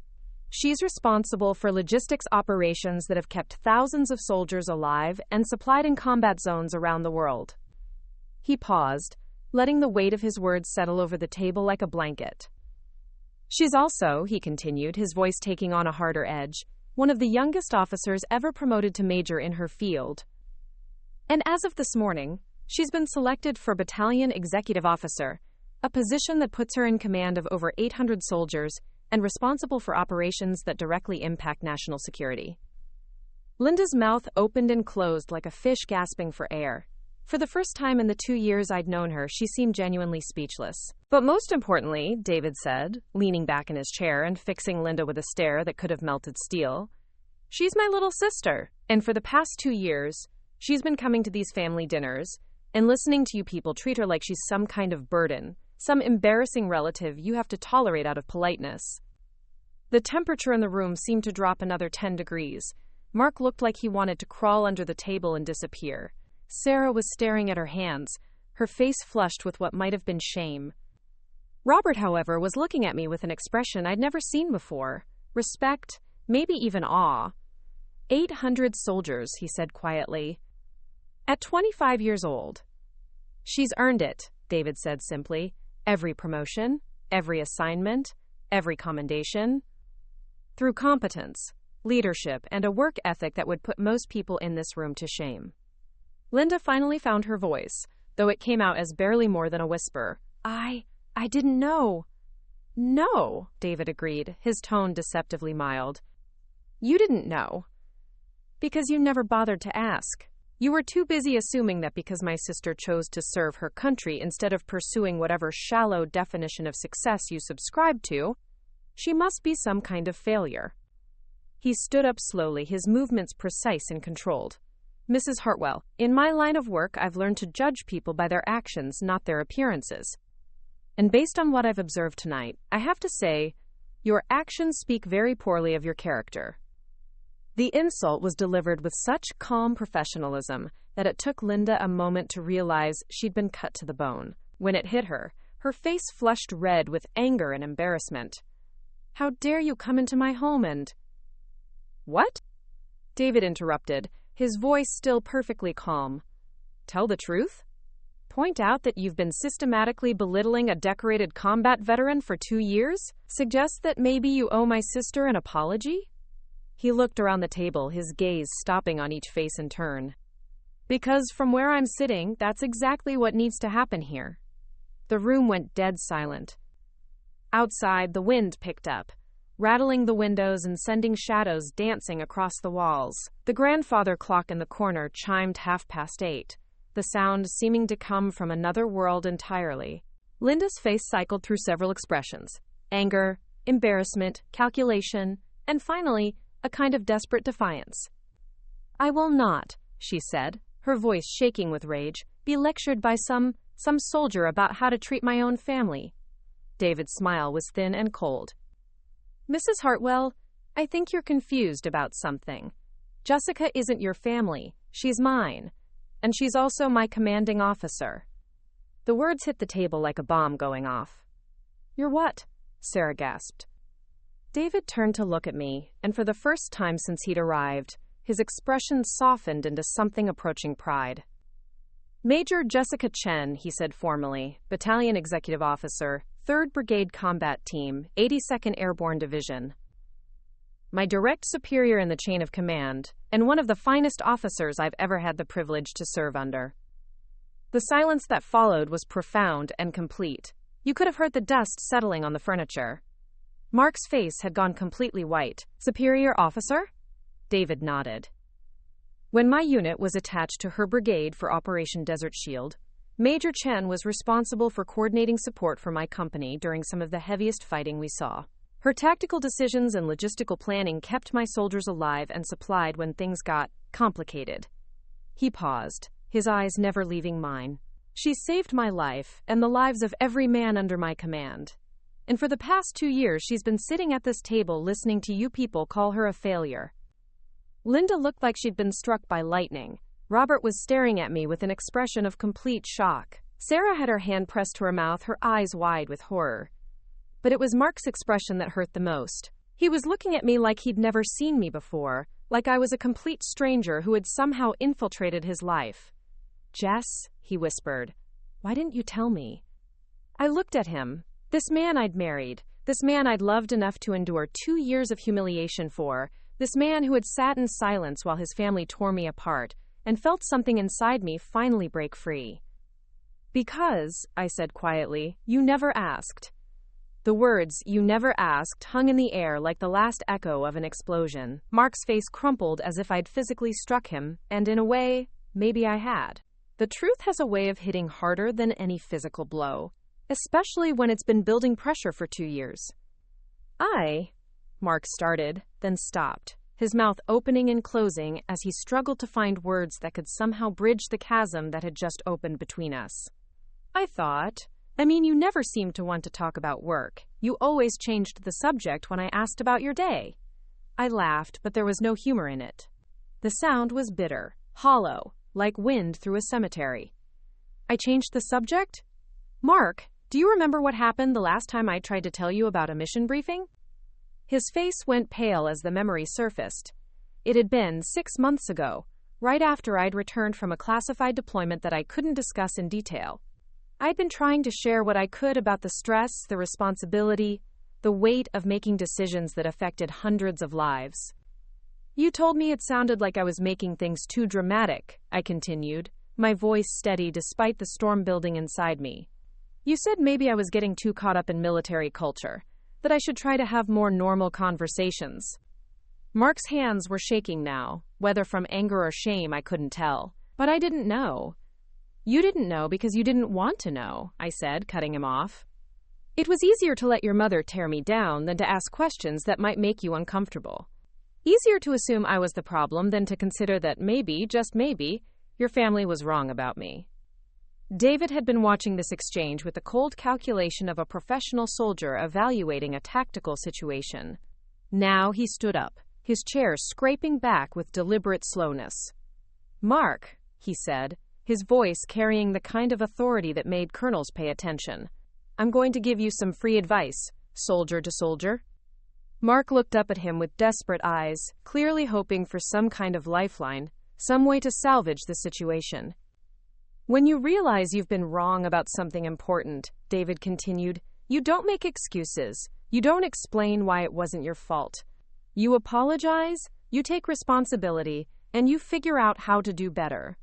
Speaker 1: She's responsible for logistics operations that have kept thousands of soldiers alive and supplied in combat zones around the world." He paused, letting the weight of his words settle over the table like a blanket. "She's also," he continued, his voice taking on a harder edge, "one of the youngest officers ever promoted to major in her field. And as of this morning, she's been selected for Battalion Executive Officer, a position that puts her in command of over 800 soldiers and responsible for operations that directly impact national security." Linda's mouth opened and closed like a fish gasping for air. For the first time in the 2 years I'd known her, she seemed genuinely speechless. "But most importantly," David said, leaning back in his chair and fixing Linda with a stare that could have melted steel, "she's my little sister, and for the past 2 years, she's been coming to these family dinners and listening to you people treat her like she's some kind of burden, some embarrassing relative you have to tolerate out of politeness." The temperature in the room seemed to drop another 10 degrees. Mark looked like he wanted to crawl under the table and disappear. Sarah was staring at her hands, her face flushed with what might have been shame. Robert, however, was looking at me with an expression I'd never seen before. Respect, maybe even awe. 800 soldiers, he said quietly. At 25 years old. "She's earned it," David said simply. "Every promotion, every assignment, every commendation. Through competence, leadership, and a work ethic that would put most people in this room to shame." Linda finally found her voice, though it came out as barely more than a whisper. I didn't know." "No," David agreed, his tone deceptively mild. "You didn't know. Because you never bothered to ask. You were too busy assuming that because my sister chose to serve her country instead of pursuing whatever shallow definition of success you subscribed to, she must be some kind of failure." He stood up slowly, his movements precise and controlled. "Mrs. Hartwell, in my line of work, I've learned to judge people by their actions, not their appearances. And based on what I've observed tonight, I have to say, your actions speak very poorly of your character." The insult was delivered with such calm professionalism that it took Linda a moment to realize she'd been cut to the bone. When it hit her, her face flushed red with anger and embarrassment. "How dare you come into my home and—" "What?" David interrupted, his voice still perfectly calm. "Tell the truth? Point out that you've been systematically belittling a decorated combat veteran for 2 years? Suggest that maybe you owe my sister an apology?" He looked around the table, his gaze stopping on each face in turn. "Because from where I'm sitting, that's exactly what needs to happen here." The room went dead silent. Outside, the wind picked up, rattling the windows and sending shadows dancing across the walls. The grandfather clock in the corner chimed 8:30, the sound seeming to come from another world entirely. Linda's face cycled through several expressions: anger, embarrassment, calculation, and finally, a kind of desperate defiance. "I will not," she said, her voice shaking with rage, "be lectured by some soldier about how to treat my own family." David's smile was thin and cold. "Mrs. Hartwell, I think you're confused about something. Jessica isn't your family, she's mine. And she's also my commanding officer." The words hit the table like a bomb going off. "You're what?" Sarah gasped. David turned to look at me, and for the first time since he'd arrived, his expression softened into something approaching pride. "Major Jessica Chen," he said formally, Battalion Executive Officer, 3rd Brigade Combat Team, 82nd Airborne Division. My direct superior in the chain of command, and one of the finest officers I've ever had the privilege to serve under." The silence that followed was profound and complete. You could have heard the dust settling on the furniture. Mark's face had gone completely white. Superior officer? David nodded. When my unit was attached to her brigade for Operation Desert Shield, Major Chen was responsible for coordinating support for my company during some of the heaviest fighting we saw. Her tactical decisions and logistical planning kept my soldiers alive and supplied when things got complicated. He paused, his eyes never leaving mine. She saved my life and the lives of every man under my command. And for the past 2 years, she's been sitting at this table listening to you people call her a failure. Linda looked like she'd been struck by lightning. Robert was staring at me with an expression of complete shock. Sarah had her hand pressed to her mouth, her eyes wide with horror. But it was Mark's expression that hurt the most. He was looking at me like he'd never seen me before, like I was a complete stranger who had somehow infiltrated his life. "Jess," he whispered, "why didn't you tell me?" I looked at him. This man I'd married, this man I'd loved enough to endure 2 years of humiliation for, this man who had sat in silence while his family tore me apart, and felt something inside me finally break free. "Because," I said quietly, "you never asked." The words, "you never asked," hung in the air like the last echo of an explosion. Mark's face crumpled as if I'd physically struck him, and in a way, maybe I had. The truth has a way of hitting harder than any physical blow, especially when it's been building pressure for 2 years. Mark started, then stopped, his mouth opening and closing as he struggled to find words that could somehow bridge the chasm that had just opened between us. You never seemed to want to talk about work. You always changed the subject when I asked about your day." I laughed, but there was no humor in it. The sound was bitter, hollow, like wind through a cemetery. "I changed the subject? Mark, do you remember what happened the last time I tried to tell you about a mission briefing?" His face went pale as the memory surfaced. It had been 6 months ago, right after I'd returned from a classified deployment that I couldn't discuss in detail. I'd been trying to share what I could about the stress, the responsibility, the weight of making decisions that affected hundreds of lives. "You told me it sounded like I was making things too dramatic," I continued, my voice steady despite the storm building inside me. "You said maybe I was getting too caught up in military culture, that I should try to have more normal conversations." Mark's hands were shaking now, whether from anger or shame I couldn't tell. "But I didn't know." "You didn't know because you didn't want to know," I said, cutting him off. "It was easier to let your mother tear me down than to ask questions that might make you uncomfortable. Easier to assume I was the problem than to consider that maybe, just maybe, your family was wrong about me." David had been watching this exchange with the cold calculation of a professional soldier evaluating a tactical situation. Now he stood up, his chair scraping back with deliberate slowness. "Mark," he said, his voice carrying the kind of authority that made colonels pay attention, "I'm going to give you some free advice, soldier to soldier." Mark looked up at him with desperate eyes, clearly hoping for some kind of lifeline, some way to salvage the situation. "When you realize you've been wrong about something important," David continued, "you don't make excuses. You don't explain why it wasn't your fault. You apologize, you take responsibility, and you figure out how to do better."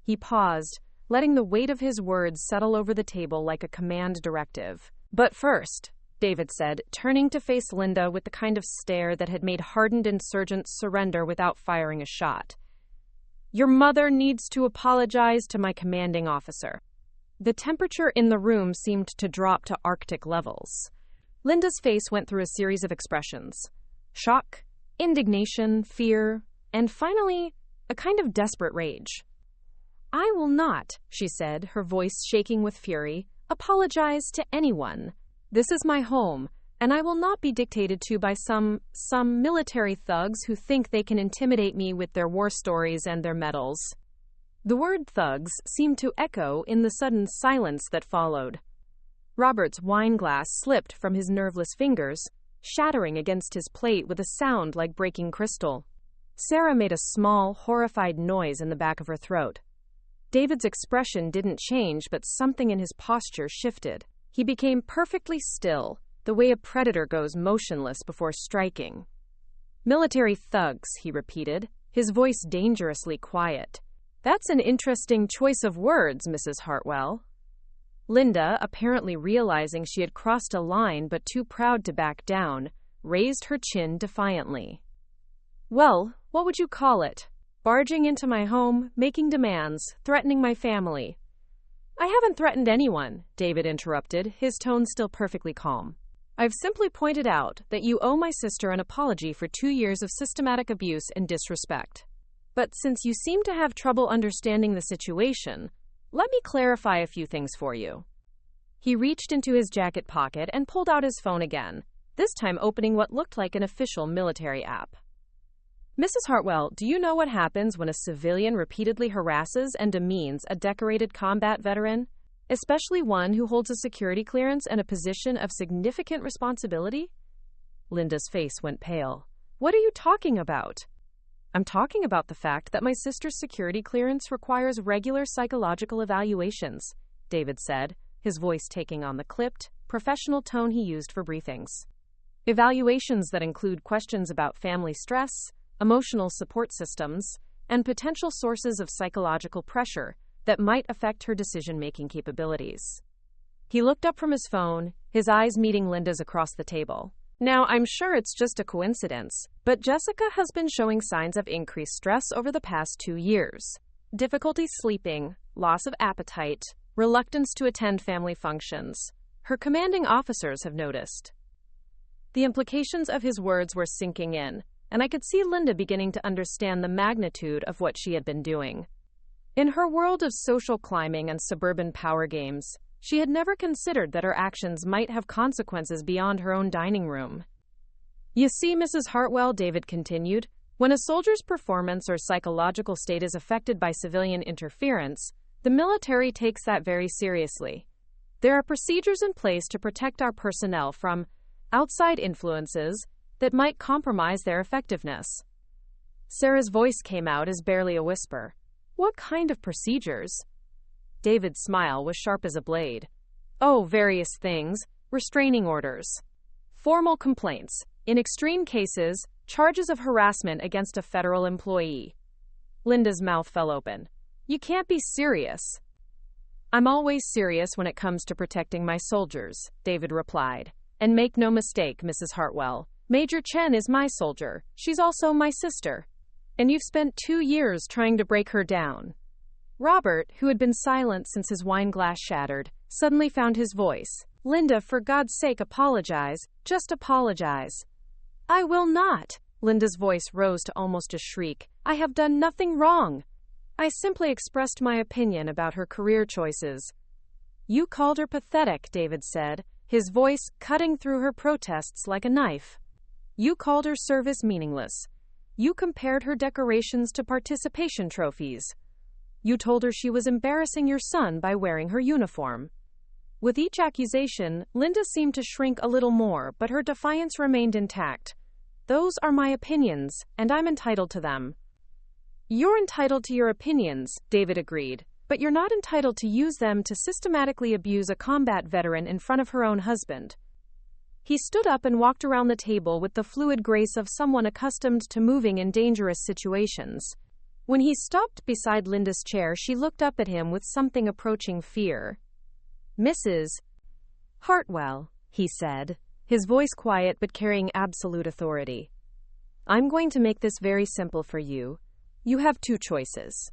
Speaker 1: He paused, letting the weight of his words settle over the table like a command directive. "But first," David said, turning to face Linda with the kind of stare that had made hardened insurgents surrender without firing a shot, "your mother needs to apologize to my commanding officer." The temperature in the room seemed to drop to Arctic levels. Linda's face went through a series of expressions: shock, indignation, fear, and finally, a kind of desperate rage. "I will not," she said, her voice shaking with fury, "apologize to anyone. This is my home, and I will not be dictated to by some military thugs who think they can intimidate me with their war stories and their medals." The word thugs seemed to echo in the sudden silence that followed. Robert's wine glass slipped from his nerveless fingers, shattering against his plate with a sound like breaking crystal. Sarah made a small, horrified noise in the back of her throat. David's expression didn't change, but something in his posture shifted. He became perfectly still, the way a predator goes motionless before striking. "Military thugs," he repeated, his voice dangerously quiet. That's an interesting choice of words, Mrs. Hartwell. Linda, apparently realizing she had crossed a line but too proud to back down, raised her chin defiantly. Well, what would you call it? Barging into my home, making demands, threatening my family. I haven't threatened anyone, David interrupted, his tone still perfectly calm. I've simply pointed out that you owe my sister an apology for 2 years of systematic abuse and disrespect. But since you seem to have trouble understanding the situation, let me clarify a few things for you. He reached into his jacket pocket and pulled out his phone again, this time opening what looked like an official military app. Mrs. Hartwell, do you know what happens when a civilian repeatedly harasses and demeans a decorated combat veteran, especially one who holds a security clearance and a position of significant responsibility? Linda's face went pale. What are you talking about? I'm talking about the fact that my sister's security clearance requires regular psychological evaluations, David said, his voice taking on the clipped, professional tone he used for briefings. Evaluations that include questions about family stress, emotional support systems, and potential sources of psychological pressure that might affect her decision-making capabilities. He looked up from his phone, his eyes meeting Linda's across the table. Now, I'm sure it's just a coincidence, but Jessica has been showing signs of increased stress over the past 2 years. Difficulty sleeping, loss of appetite, reluctance to attend family functions. Her commanding officers have noticed. The implications of his words were sinking in, and I could see Linda beginning to understand the magnitude of what she had been doing. In her world of social climbing and suburban power games, she had never considered that her actions might have consequences beyond her own dining room. You see, Mrs. Hartwell, David continued, when a soldier's performance or psychological state is affected by civilian interference, the military takes that very seriously. There are procedures in place to protect our personnel from outside influences that might compromise their effectiveness. Sarah's voice came out as barely a whisper. What kind of procedures? David's smile was sharp as a blade. Oh, various things. Restraining orders. Formal complaints. In extreme cases, charges of harassment against a federal employee. Linda's mouth fell open. You can't be serious. I'm always serious when it comes to protecting my soldiers, David replied. And make no mistake, Mrs. Hartwell, Major Chen is my soldier. She's also my sister. And you've spent 2 years trying to break her down. Robert, who had been silent since his wine glass shattered, suddenly found his voice. Linda, for God's sake, apologize. Just apologize. I will not. Linda's voice rose to almost a shriek. I have done nothing wrong. I simply expressed my opinion about her career choices. You called her pathetic, David said, his voice cutting through her protests like a knife. You called her service meaningless. You compared her decorations to participation trophies. You told her she was embarrassing your son by wearing her uniform. With each accusation, Linda seemed to shrink a little more, but her defiance remained intact. Those are my opinions, and I'm entitled to them. You're entitled to your opinions, David agreed, but you're not entitled to use them to systematically abuse a combat veteran in front of her own husband. He stood up and walked around the table with the fluid grace of someone accustomed to moving in dangerous situations. When he stopped beside Linda's chair, she looked up at him with something approaching fear. Mrs. Hartwell, he said, his voice quiet but carrying absolute authority. I'm going to make this very simple for you. You have 2 choices.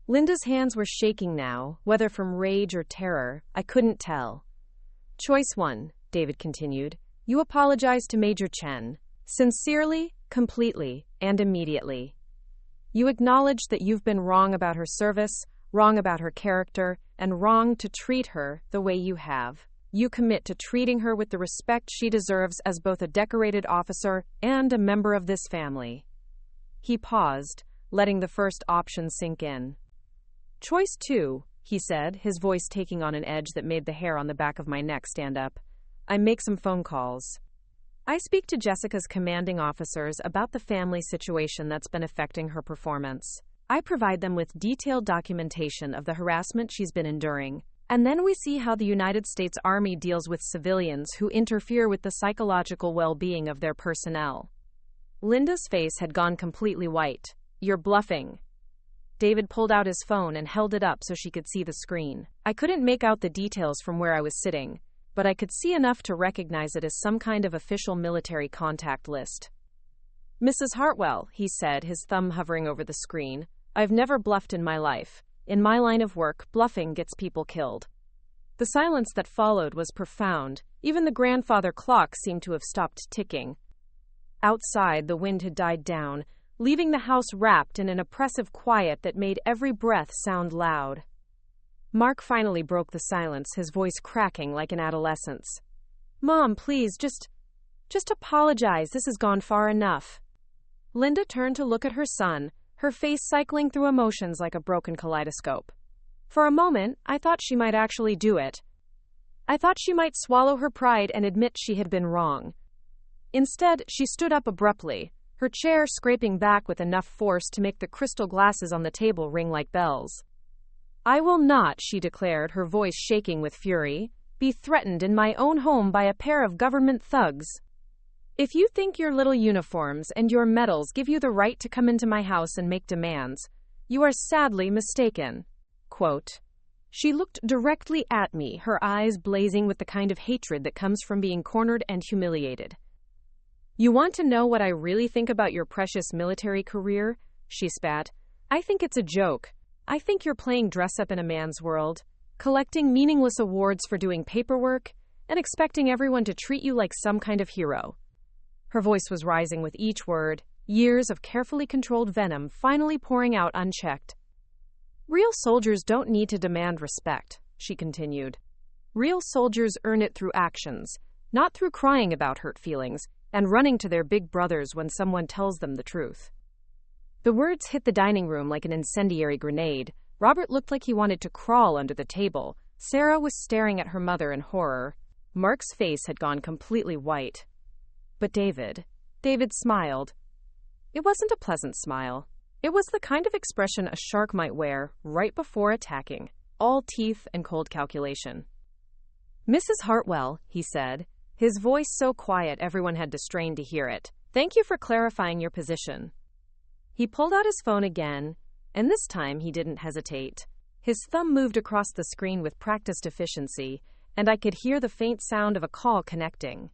Speaker 1: Linda's hands were shaking now, whether from rage or terror, I couldn't tell. Choice 1, David continued. You apologize to Major Chen. Sincerely, completely, and immediately. You acknowledge that you've been wrong about her service, wrong about her character, and wrong to treat her the way you have. You commit to treating her with the respect she deserves as both a decorated officer and a member of this family. He paused, letting the first option sink in. Choice 2, he said, his voice taking on an edge that made the hair on the back of my neck stand up. I make some phone calls. I speak to Jessica's commanding officers about the family situation that's been affecting her performance. I provide them with detailed documentation of the harassment she's been enduring, and then we see how the United States Army deals with civilians who interfere with the psychological well-being of their personnel. Linda's face had gone completely white. You're bluffing. David pulled out his phone and held it up so she could see the screen. I couldn't make out the details from where I was sitting, but I could see enough to recognize it as some kind of official military contact list. Mrs. Hartwell, he said, his thumb hovering over the screen, I've never bluffed in my life. In my line of work, bluffing gets people killed. The silence that followed was profound. Even the grandfather clock seemed to have stopped ticking. Outside, the wind had died down, leaving the house wrapped in an oppressive quiet that made every breath sound loud. Mark finally broke the silence, his voice cracking like an adolescent's. Mom, please, just apologize. This has gone far enough. Linda turned to look at her son, her face cycling through emotions like a broken kaleidoscope. For a moment, I thought she might actually do it. I thought she might swallow her pride and admit she had been wrong. Instead, she stood up abruptly, her chair scraping back with enough force to make the crystal glasses on the table ring like bells. I will not, she declared, her voice shaking with fury, be threatened in my own home by a pair of government thugs. If you think your little uniforms and your medals give you the right to come into my house and make demands, you are sadly mistaken. Quote, she looked directly at me, her eyes blazing with the kind of hatred that comes from being cornered and humiliated. You want to know what I really think about your precious military career? She spat. I think it's a joke. I think you're playing dress-up in a man's world, collecting meaningless awards for doing paperwork, and expecting everyone to treat you like some kind of hero. Her voice was rising with each word, years of carefully controlled venom finally pouring out unchecked. Real soldiers don't need to demand respect, she continued. Real soldiers earn it through actions, not through crying about hurt feelings and running to their big brothers when someone tells them the truth. The words hit the dining room like an incendiary grenade. Robert looked like he wanted to crawl under the table. Sarah was staring at her mother in horror. Mark's face had gone completely white. But David smiled. It wasn't a pleasant smile. It was the kind of expression a shark might wear right before attacking, all teeth and cold calculation. Mrs. Hartwell, he said, his voice so quiet everyone had to strain to hear it. Thank you for clarifying your position. He pulled out his phone again, and this time he didn't hesitate. His thumb moved across the screen with practiced efficiency, and I could hear the faint sound of a call connecting.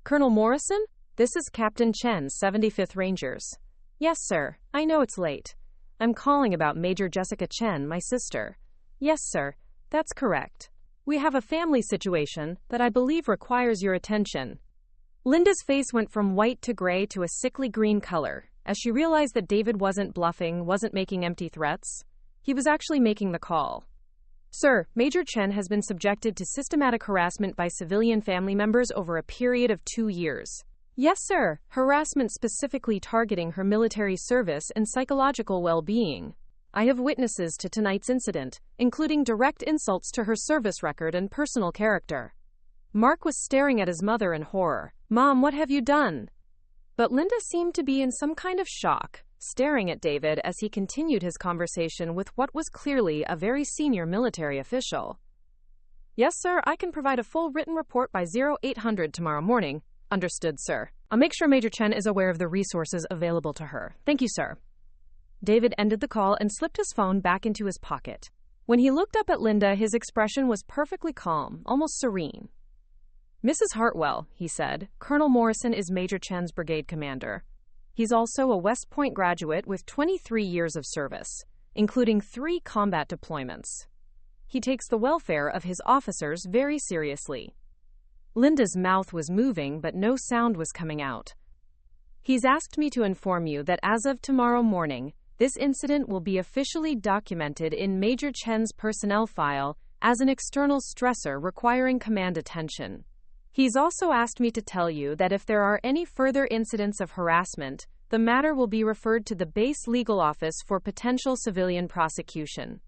Speaker 1: Colonel Morrison? This is Captain Chen, 75th Rangers. Yes, sir. I know it's late. I'm calling about Major Jessica Chen, my sister. Yes, sir. That's correct. We have a family situation that I believe requires your attention. Linda's face went from white to gray to a sickly green color, as she realized that David wasn't bluffing, wasn't making empty threats. He was actually making the call. Sir, Major Chen has been subjected to systematic harassment by civilian family members over a period of 2 years. Yes, sir. Harassment specifically targeting her military service and psychological well-being. I have witnesses to tonight's incident, including direct insults to her service record and personal character. Mark was staring at his mother in horror. Mom, what have you done? But Linda seemed to be in some kind of shock, staring at David as he continued his conversation with what was clearly a very senior military official. Yes, sir, I can provide a full written report by 0800 tomorrow morning. Understood, sir. I'll make sure Major Chen is aware of the resources available to her. Thank you, sir. David ended the call and slipped his phone back into his pocket. When he looked up at Linda, his expression was perfectly calm, almost serene. Mrs. Hartwell, he said, Colonel Morrison is Major Chen's brigade commander. He's also a West Point graduate with 23 years of service, including 3 combat deployments. He takes the welfare of his officers very seriously. Linda's mouth was moving, but no sound was coming out. He's asked me to inform you that as of tomorrow morning, this incident will be officially documented in Major Chen's personnel file as an external stressor requiring command attention. He's also asked me to tell you that if there are any further incidents of harassment, the matter will be referred to the base legal office for potential civilian prosecution.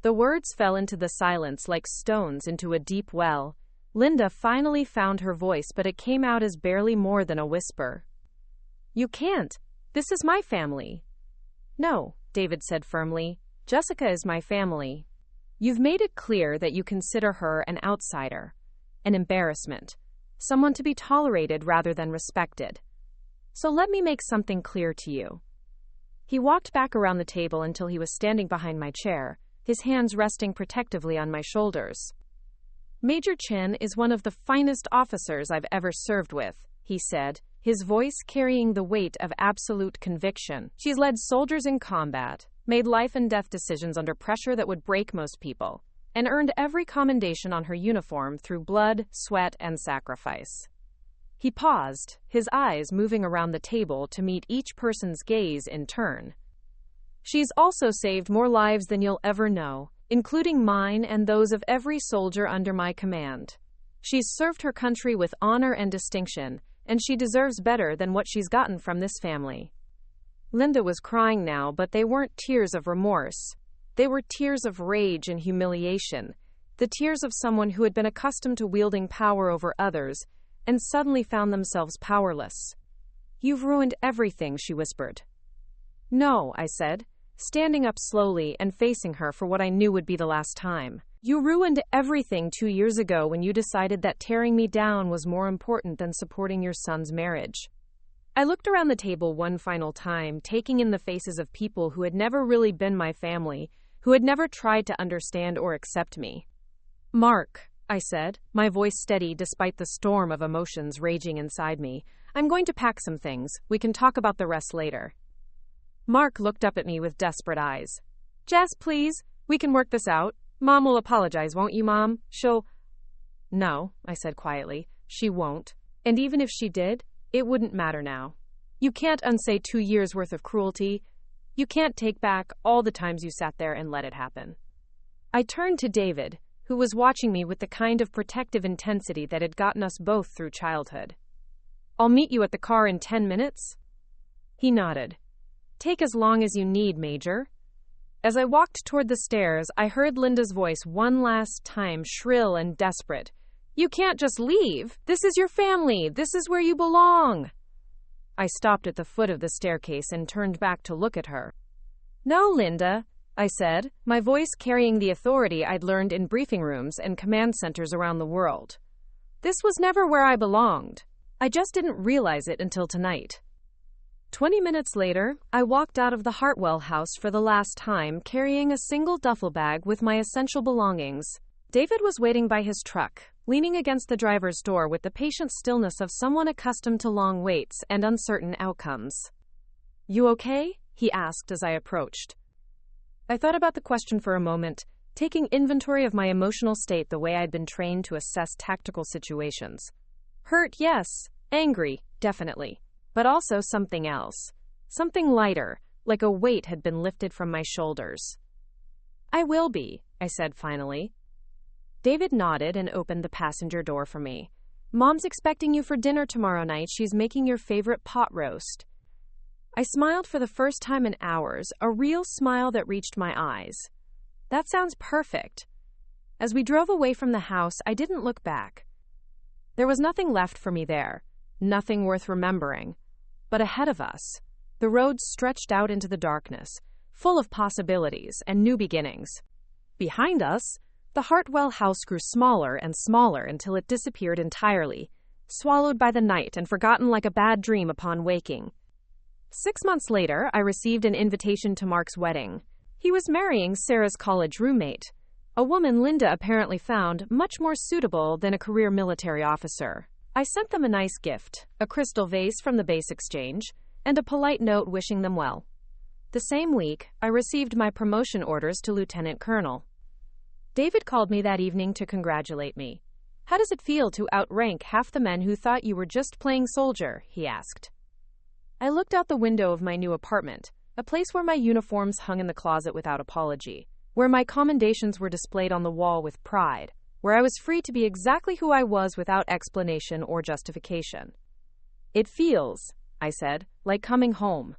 Speaker 1: The words fell into the silence like stones into a deep well. Linda finally found her voice, but it came out as barely more than a whisper. You can't. This is my family. No, David said firmly. Jessica is my family. You've made it clear that you consider her an outsider, an embarrassment, someone to be tolerated rather than respected. So let me make something clear to you. He walked back around the table until he was standing behind my chair, his hands resting protectively on my shoulders. Major Chin is one of the finest officers I've ever served with, he said, his voice carrying the weight of absolute conviction. She's led soldiers in combat, made life and death decisions under pressure that would break most people, and earned every commendation on her uniform through blood, sweat, and sacrifice. He paused, his eyes moving around the table to meet each person's gaze in turn. She's also saved more lives than you'll ever know, including mine and those of every soldier under my command. She's served her country with honor and distinction, and she deserves better than what she's gotten from this family. Linda was crying now, but they weren't tears of remorse. They were tears of rage and humiliation, the tears of someone who had been accustomed to wielding power over others and suddenly found themselves powerless. "You've ruined everything," she whispered. "No," I said, standing up slowly and facing her for what I knew would be the last time. "You ruined everything 2 years ago when you decided that tearing me down was more important than supporting your son's marriage." I looked around the table one final time, taking in the faces of people who had never really been my family, who had never tried to understand or accept me. "Mark," I said, my voice steady despite the storm of emotions raging inside me, "I'm going to pack some things. We can talk about the rest later." Mark looked up at me with desperate eyes. "Jess, please. We can work this out. Mom will apologize, won't you, Mom? She'll—" "No," I said quietly, "she won't. And even if she did, it wouldn't matter now. You can't unsay 2 years' worth of cruelty. You can't take back all the times you sat there and let it happen." I turned to David, who was watching me with the kind of protective intensity that had gotten us both through childhood. "I'll meet you at the car in 10 minutes? He nodded. "Take as long as you need, Major." As I walked toward the stairs, I heard Linda's voice one last time, shrill and desperate. "You can't just leave. This is your family. This is where you belong." I stopped at the foot of the staircase and turned back to look at her. "No, Linda," I said, my voice carrying the authority I'd learned in briefing rooms and command centers around the world. "This was never where I belonged. I just didn't realize it until tonight." 20 minutes later, I walked out of the Hartwell house for the last time, carrying a single duffel bag with my essential belongings. David was waiting by his truck, leaning against the driver's door with the patient stillness of someone accustomed to long waits and uncertain outcomes. "You okay?" he asked as I approached. I thought about the question for a moment, taking inventory of my emotional state the way I'd been trained to assess tactical situations. Hurt, yes. Angry, definitely. But also something else. Something lighter, like a weight had been lifted from my shoulders. "I will be," I said finally. David nodded and opened the passenger door for me. "Mom's expecting you for dinner tomorrow night. She's making your favorite pot roast." I smiled for the first time in hours, a real smile that reached my eyes. "That sounds perfect." As we drove away from the house, I didn't look back. There was nothing left for me there, nothing worth remembering. But ahead of us, the road stretched out into the darkness, full of possibilities and new beginnings. Behind us, the Hartwell house grew smaller and smaller until it disappeared entirely, swallowed by the night and forgotten like a bad dream upon waking. 6 months later, I received an invitation to Mark's wedding. He was marrying Sarah's college roommate, a woman Linda apparently found much more suitable than a career military officer. I sent them a nice gift, a crystal vase from the base exchange, and a polite note wishing them well. The same week, I received my promotion orders to lieutenant colonel. David called me that evening to congratulate me. "How does it feel to outrank half the men who thought you were just playing soldier?" he asked. I looked out the window of my new apartment, a place where my uniforms hung in the closet without apology, where my commendations were displayed on the wall with pride, where I was free to be exactly who I was without explanation or justification. "It feels," I said, "like coming home."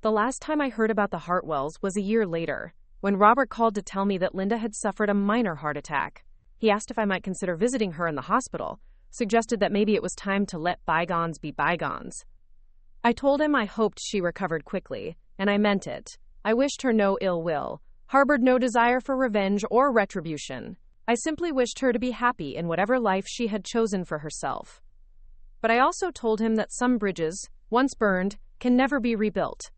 Speaker 1: The last time I heard about the Hartwells was a year later, when Robert called to tell me that Linda had suffered a minor heart attack. He asked if I might consider visiting her in the hospital, suggested that maybe it was time to let bygones be bygones. I told him I hoped she recovered quickly, and I meant it. I wished her no ill will, harbored no desire for revenge or retribution. I simply wished her to be happy in whatever life she had chosen for herself. But I also told him that some bridges, once burned, can never be rebuilt.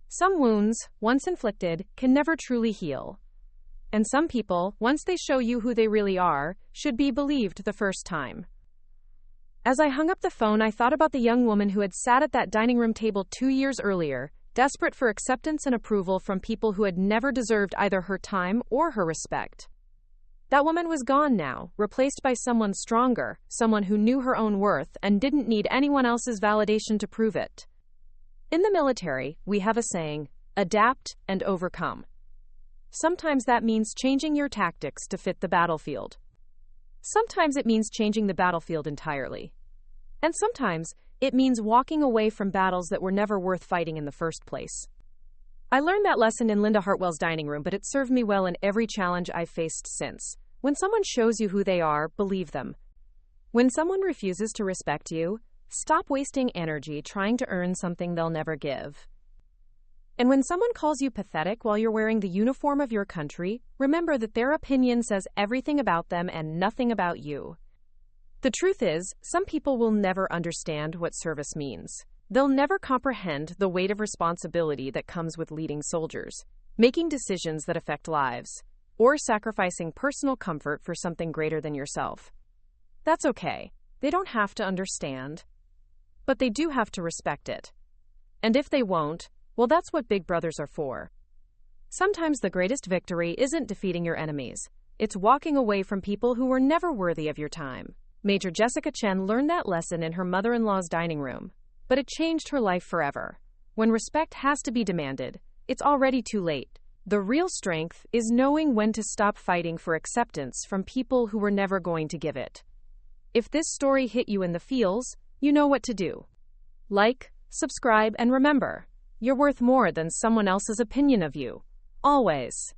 Speaker 1: Some wounds, once inflicted, can never truly heal. And some people, once they show you who they really are, should be believed the first time. As I hung up the phone, I thought about the young woman who had sat at that dining room table 2 years earlier, desperate for acceptance and approval from people who had never deserved either her time or her respect. That woman was gone now, replaced by someone stronger, someone who knew her own worth and didn't need anyone else's validation to prove it. In the military, we have a saying, adapt and overcome. Sometimes that means changing your tactics to fit the battlefield. Sometimes it means changing the battlefield entirely. And sometimes it means walking away from battles that were never worth fighting in the first place. I learned that lesson in Linda Hartwell's dining room, but it served me well in every challenge I've faced since. When someone shows you who they are, believe them. When someone refuses to respect you, stop wasting energy trying to earn something they'll never give. And when someone calls you pathetic while you're wearing the uniform of your country, remember that their opinion says everything about them and nothing about you. The truth is, some people will never understand what service means. They'll never comprehend the weight of responsibility that comes with leading soldiers, making decisions that affect lives, or sacrificing personal comfort for something greater than yourself. That's okay. They don't have to understand, but they do have to respect it. And if they won't, well, that's what big brothers are for. Sometimes the greatest victory isn't defeating your enemies. It's walking away from people who were never worthy of your time. Major Jessica Chen learned that lesson in her mother-in-law's dining room, but it changed her life forever. When respect has to be demanded, it's already too late. The real strength is knowing when to stop fighting for acceptance from people who were never going to give it. If this story hit you in the feels, you know what to do. Like, subscribe, and remember, you're worth more than someone else's opinion of you. Always.